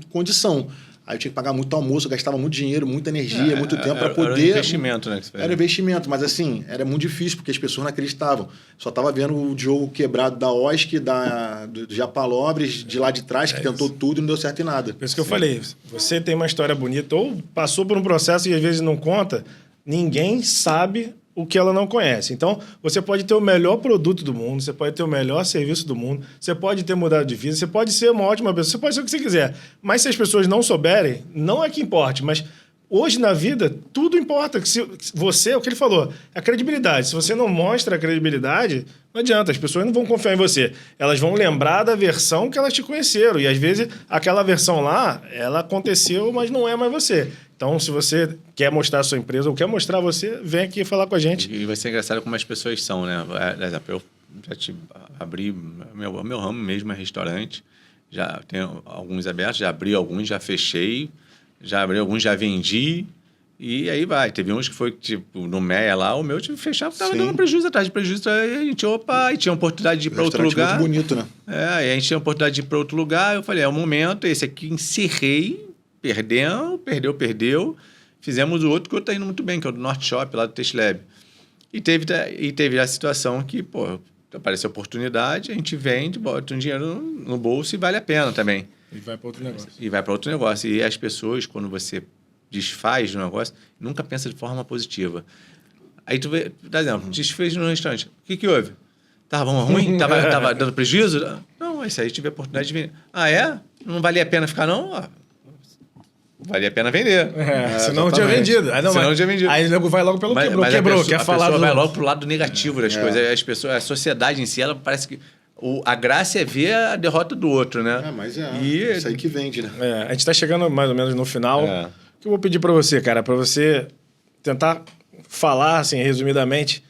Speaker 3: condição. Aí eu tinha que pagar muito almoço, eu gastava muito dinheiro, muita energia, muito tempo para poder...
Speaker 2: Era um investimento, né?
Speaker 3: Era investimento, mas assim, era muito difícil, porque as pessoas não acreditavam. Só estava vendo o Diogo quebrado da OSC, do Japalobres, de lá de trás, que tentou tudo e não deu certo em nada.
Speaker 1: Por isso que eu falei, você tem uma história bonita, ou passou por um processo e às vezes não conta, ninguém sabe o que ela não conhece. Então, você pode ter o melhor produto do mundo, você pode ter o melhor serviço do mundo, você pode ter mudado de vida, você pode ser uma ótima pessoa, você pode ser o que você quiser. Mas se as pessoas não souberem, não é que importe, mas hoje na vida, tudo importa. Se você, o que ele falou, é a credibilidade. Se você não mostra a credibilidade, não adianta, as pessoas não vão confiar em você. Elas vão lembrar da versão que elas te conheceram. E às vezes aquela versão lá, ela aconteceu, mas não é mais você. Então, se você quer mostrar a sua empresa ou quer mostrar você, vem aqui falar com a gente.
Speaker 2: E vai ser engraçado como as pessoas são, né? Por exemplo, eu já abri meu ramo mesmo é restaurante. Já tenho alguns abertos, já abri alguns, já fechei. Já abri alguns, já vendi. E aí vai. Teve uns que foi, tipo, no Meia lá, o meu tive que fechar, porque estava dando prejuízo atrás de prejuízo. Aí a gente, e tinha oportunidade de ir para outro lugar.
Speaker 3: Muito bonito, né?
Speaker 2: Aí a gente tinha oportunidade de ir para outro lugar. Eu falei, é o momento, esse aqui encerrei, perdeu. Fizemos o outro que eu estou indo muito bem, que é o do Norte Shop, lá do Taste Lab. E teve a situação que, pô, apareceu a oportunidade, a gente vende, bota um dinheiro no bolso e vale a pena também.
Speaker 1: E vai para outro negócio.
Speaker 2: E as pessoas, quando você desfaz o negócio, nunca pensa de forma positiva. Aí tu vê, por exemplo, desfez no restaurante. O que houve? Tava ruim? Tava dando prejuízo? Não, isso aí tive a oportunidade de vender. Ah, é? Não valia a pena ficar, não? Valia a pena vender.
Speaker 1: Senão não tinha vendido. Aí nego vai logo pelo quebrou, quer falar
Speaker 2: do... vai logo pro lado negativo das coisas. As pessoas, a sociedade em si, ela parece que... A graça é ver a derrota do outro, né?
Speaker 3: Mas isso aí que vende, né?
Speaker 1: A gente está chegando mais ou menos no final. O que eu vou pedir para você, cara? Para você tentar falar, assim, resumidamente,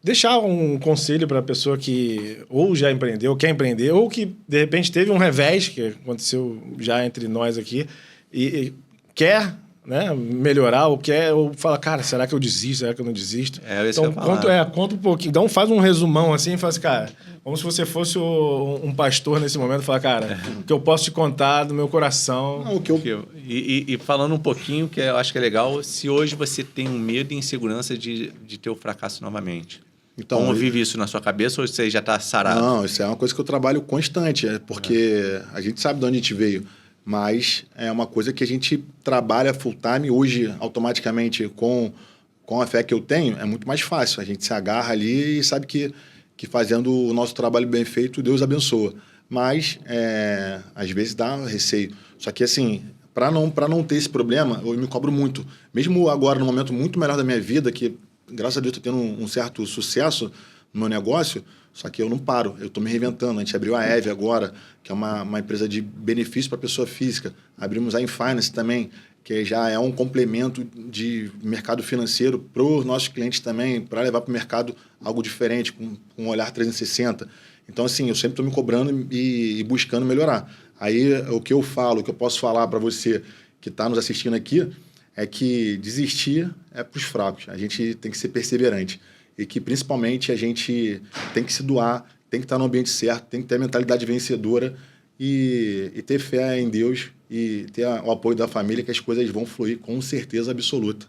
Speaker 1: deixar um conselho para a pessoa que ou já empreendeu, quer empreender, ou que, de repente, teve um revés, que aconteceu já entre nós aqui, e quer, né, melhorar, ou fala, cara, será que eu desisto? Será que eu não desisto? Então, conta um pouquinho. Então, faz um resumão assim e fala assim, cara, como se você fosse um pastor nesse momento, fala, cara, o que eu posso te contar do meu coração.
Speaker 2: E falando um pouquinho, que eu acho que é legal, se hoje você tem um medo e insegurança de ter o fracasso novamente. Então, como vive isso na sua cabeça ou você já está sarado?
Speaker 3: Não, isso é uma coisa que eu trabalho constante, porque a gente sabe de onde a gente veio. Mas é uma coisa que a gente trabalha full time. Hoje, automaticamente, com a fé que eu tenho, é muito mais fácil. A gente se agarra ali e sabe que fazendo o nosso trabalho bem feito, Deus abençoa. Mas, às vezes, dá receio. Só que, assim, para não ter esse problema, eu me cobro muito. Mesmo agora, no momento muito melhor da minha vida, que, graças a Deus, estou tendo um certo sucesso no meu negócio, só que eu não paro, eu estou me reinventando. A gente abriu a Eve agora, que é uma empresa de benefício para a pessoa física. Abrimos a Infinance também, que já é um complemento de mercado financeiro para os nossos clientes também, para levar para o mercado algo diferente, com um olhar 360. Então, assim, eu sempre estou me cobrando e buscando melhorar. Aí, o que eu posso falar para você que está nos assistindo aqui, é que desistir é para os fracos. A gente tem que ser perseverante. E que, principalmente, a gente tem que se doar, tem que estar no ambiente certo, tem que ter a mentalidade vencedora e ter fé em Deus e ter o apoio da família, que as coisas vão fluir com certeza absoluta.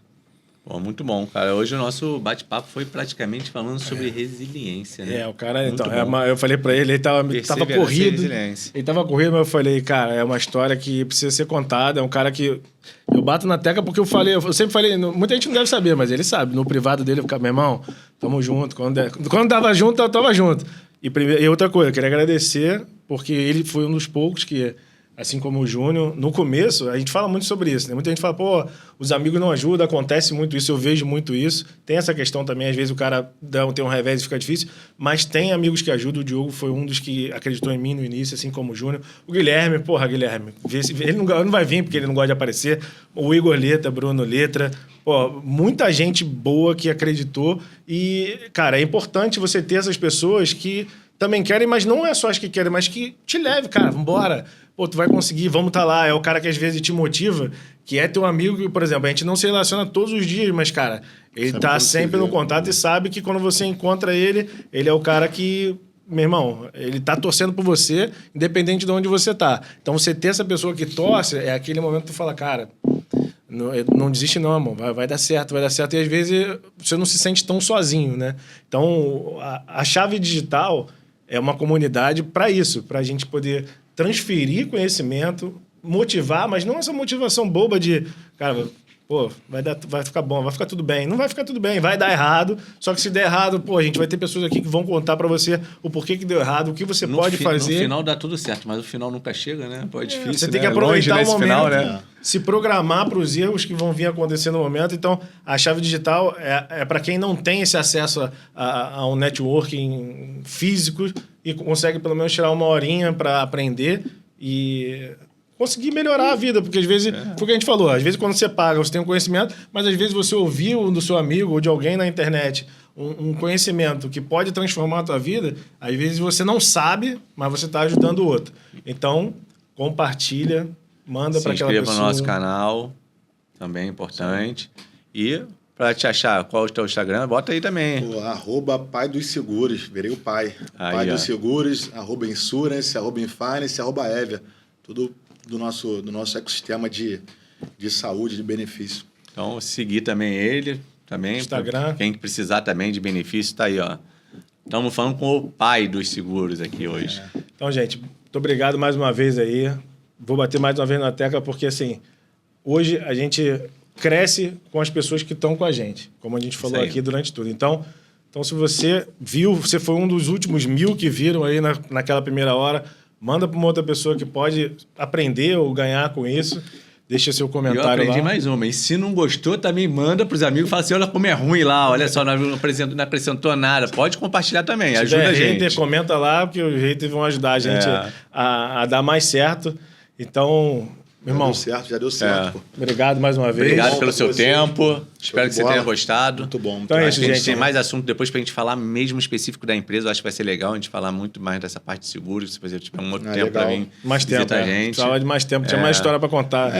Speaker 2: Pô, muito bom, cara. Hoje o nosso bate-papo foi praticamente falando sobre resiliência, né?
Speaker 1: O cara, muito então, eu falei para ele tava corrido. Ele tava corrido, mas eu falei, cara, é uma história que precisa ser contada. É um cara que eu bato na tecla porque eu sempre falei, muita gente não deve saber, mas ele sabe. No privado dele, eu ficava, meu irmão, tamo junto. Quando dava junto, eu tava junto. E outra coisa, eu queria agradecer, porque ele foi um dos poucos que assim como o Júnior. No começo, a gente fala muito sobre isso, né? Muita gente fala, pô, os amigos não ajudam, acontece muito isso, eu vejo muito isso. Tem essa questão também, às vezes o cara tem um revés e fica difícil, mas tem amigos que ajudam. O Diogo foi um dos que acreditou em mim no início, assim como o Júnior. O Guilherme, Guilherme, ele não vai vir porque ele não gosta de aparecer. O Igor Letra, Bruno Letra, pô, muita gente boa que acreditou. E, cara, é importante você ter essas pessoas que também querem, mas não é só as que querem, mas que te leve, cara, vambora. Pô, tu vai conseguir, vamos estar lá. É o cara que às vezes te motiva, que é teu amigo, que, por exemplo, a gente não se relaciona todos os dias, mas, cara, ele tá sempre no contato e sabe que quando você encontra ele, ele é o cara que, meu irmão, ele tá torcendo por você, independente de onde você tá. Então, você ter essa pessoa que torce, é aquele momento que tu fala, cara, não desiste não, amor, vai dar certo, vai dar certo. E às vezes você não se sente tão sozinho, né? Então, a chave digital é uma comunidade para isso, para a gente poder transferir conhecimento, motivar, mas não essa motivação boba de, cara, pô, vai ficar bom, vai ficar tudo bem. Não vai ficar tudo bem, vai dar errado. Só que se der errado, pô, a gente vai ter pessoas aqui que vão contar para você o porquê que deu errado, o que você pode fazer.
Speaker 2: No final dá tudo certo, mas o final nunca chega, né? Pô, é difícil,
Speaker 1: você
Speaker 2: né?
Speaker 1: tem que aproveitar o momento,
Speaker 2: final, né?
Speaker 1: Se programar para os erros que vão vir acontecer no momento. Então, a chave digital é para quem não tem esse acesso a um networking físico e consegue pelo menos tirar uma horinha para aprender e conseguir melhorar a vida, porque às vezes, foi o que a gente falou, às vezes quando você paga, você tem um conhecimento, mas às vezes você ouviu do seu amigo ou de alguém na internet um conhecimento que pode transformar a tua vida, às vezes você não sabe, mas você está ajudando o outro. Então, compartilha, manda para aquela pessoa. Se inscreva
Speaker 2: no nosso canal, também é importante. E para te achar, qual é o teu Instagram? Bota aí também.
Speaker 3: @pai dos seguros, virei o pai.
Speaker 2: Aí,
Speaker 3: pai dos seguros, @insurance, @infinance, @evia. Tudo do nosso ecossistema de saúde, de benefício.
Speaker 2: Então, seguir também ele, também.
Speaker 1: Instagram.
Speaker 2: Quem precisar também de benefício, tá aí, ó. Estamos falando com o pai dos seguros aqui hoje.
Speaker 1: Então, gente, muito obrigado mais uma vez aí. Vou bater mais uma vez na tecla, porque, assim, hoje a gente cresce com as pessoas que estão com a gente, como a gente falou aqui durante tudo. Então, se você viu, você foi um dos últimos 1000 que viram aí naquela primeira hora, manda para uma outra pessoa que pode aprender ou ganhar com isso. Deixa seu comentário lá.
Speaker 2: Eu aprendi mais uma. E se não gostou, também manda para os amigos. Fala assim, olha como é ruim lá. Olha só, não acrescentou nada. Pode compartilhar também. Ajuda a gente.
Speaker 1: Hater, comenta lá, porque os haters vão ajudar a gente a dar mais certo. Então, meu irmão...
Speaker 3: Já deu certo. Pô.
Speaker 1: Obrigado mais uma vez.
Speaker 2: Obrigado pelo seu tempo. Espero que você tenha gostado.
Speaker 3: Muito bom.
Speaker 1: Então é isso, gente.
Speaker 2: A gente tem mais assunto depois para a gente falar mesmo específico da empresa. Eu acho que vai ser legal a gente falar muito mais dessa parte de seguros. Se você tiver um outro tempo para vir
Speaker 1: visitar
Speaker 2: a gente.
Speaker 1: Precisava de mais tempo. Tinha mais história para contar.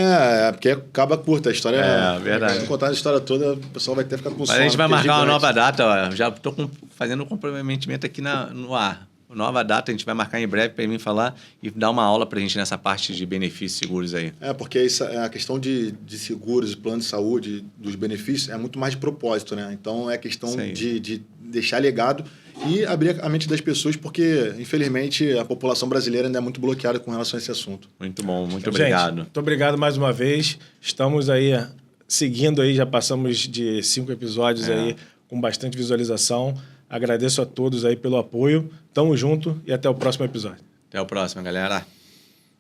Speaker 3: Porque acaba curta a história.
Speaker 2: Verdade.
Speaker 3: Se contar a história toda, o pessoal vai ter que ficar com sono.
Speaker 2: Mas a gente vai marcar uma nova data. Ó. Já estou fazendo um comprometimento aqui no ar. Nova data, a gente vai marcar em breve para ele vir falar e dar uma aula para a gente nessa parte de benefícios seguros aí.
Speaker 3: Porque isso, a questão de seguros, plano de saúde, dos benefícios, é muito mais de propósito, né? Então, é questão de deixar legado e abrir a mente das pessoas, porque, infelizmente, a população brasileira ainda é muito bloqueada com relação a esse assunto.
Speaker 2: Muito bom, muito obrigado.
Speaker 1: Gente, muito obrigado mais uma vez. Estamos aí seguindo aí, já passamos de 5 episódios aí com bastante visualização. Agradeço a todos aí pelo apoio. Tamo junto e até o próximo episódio.
Speaker 2: Até o próximo, galera.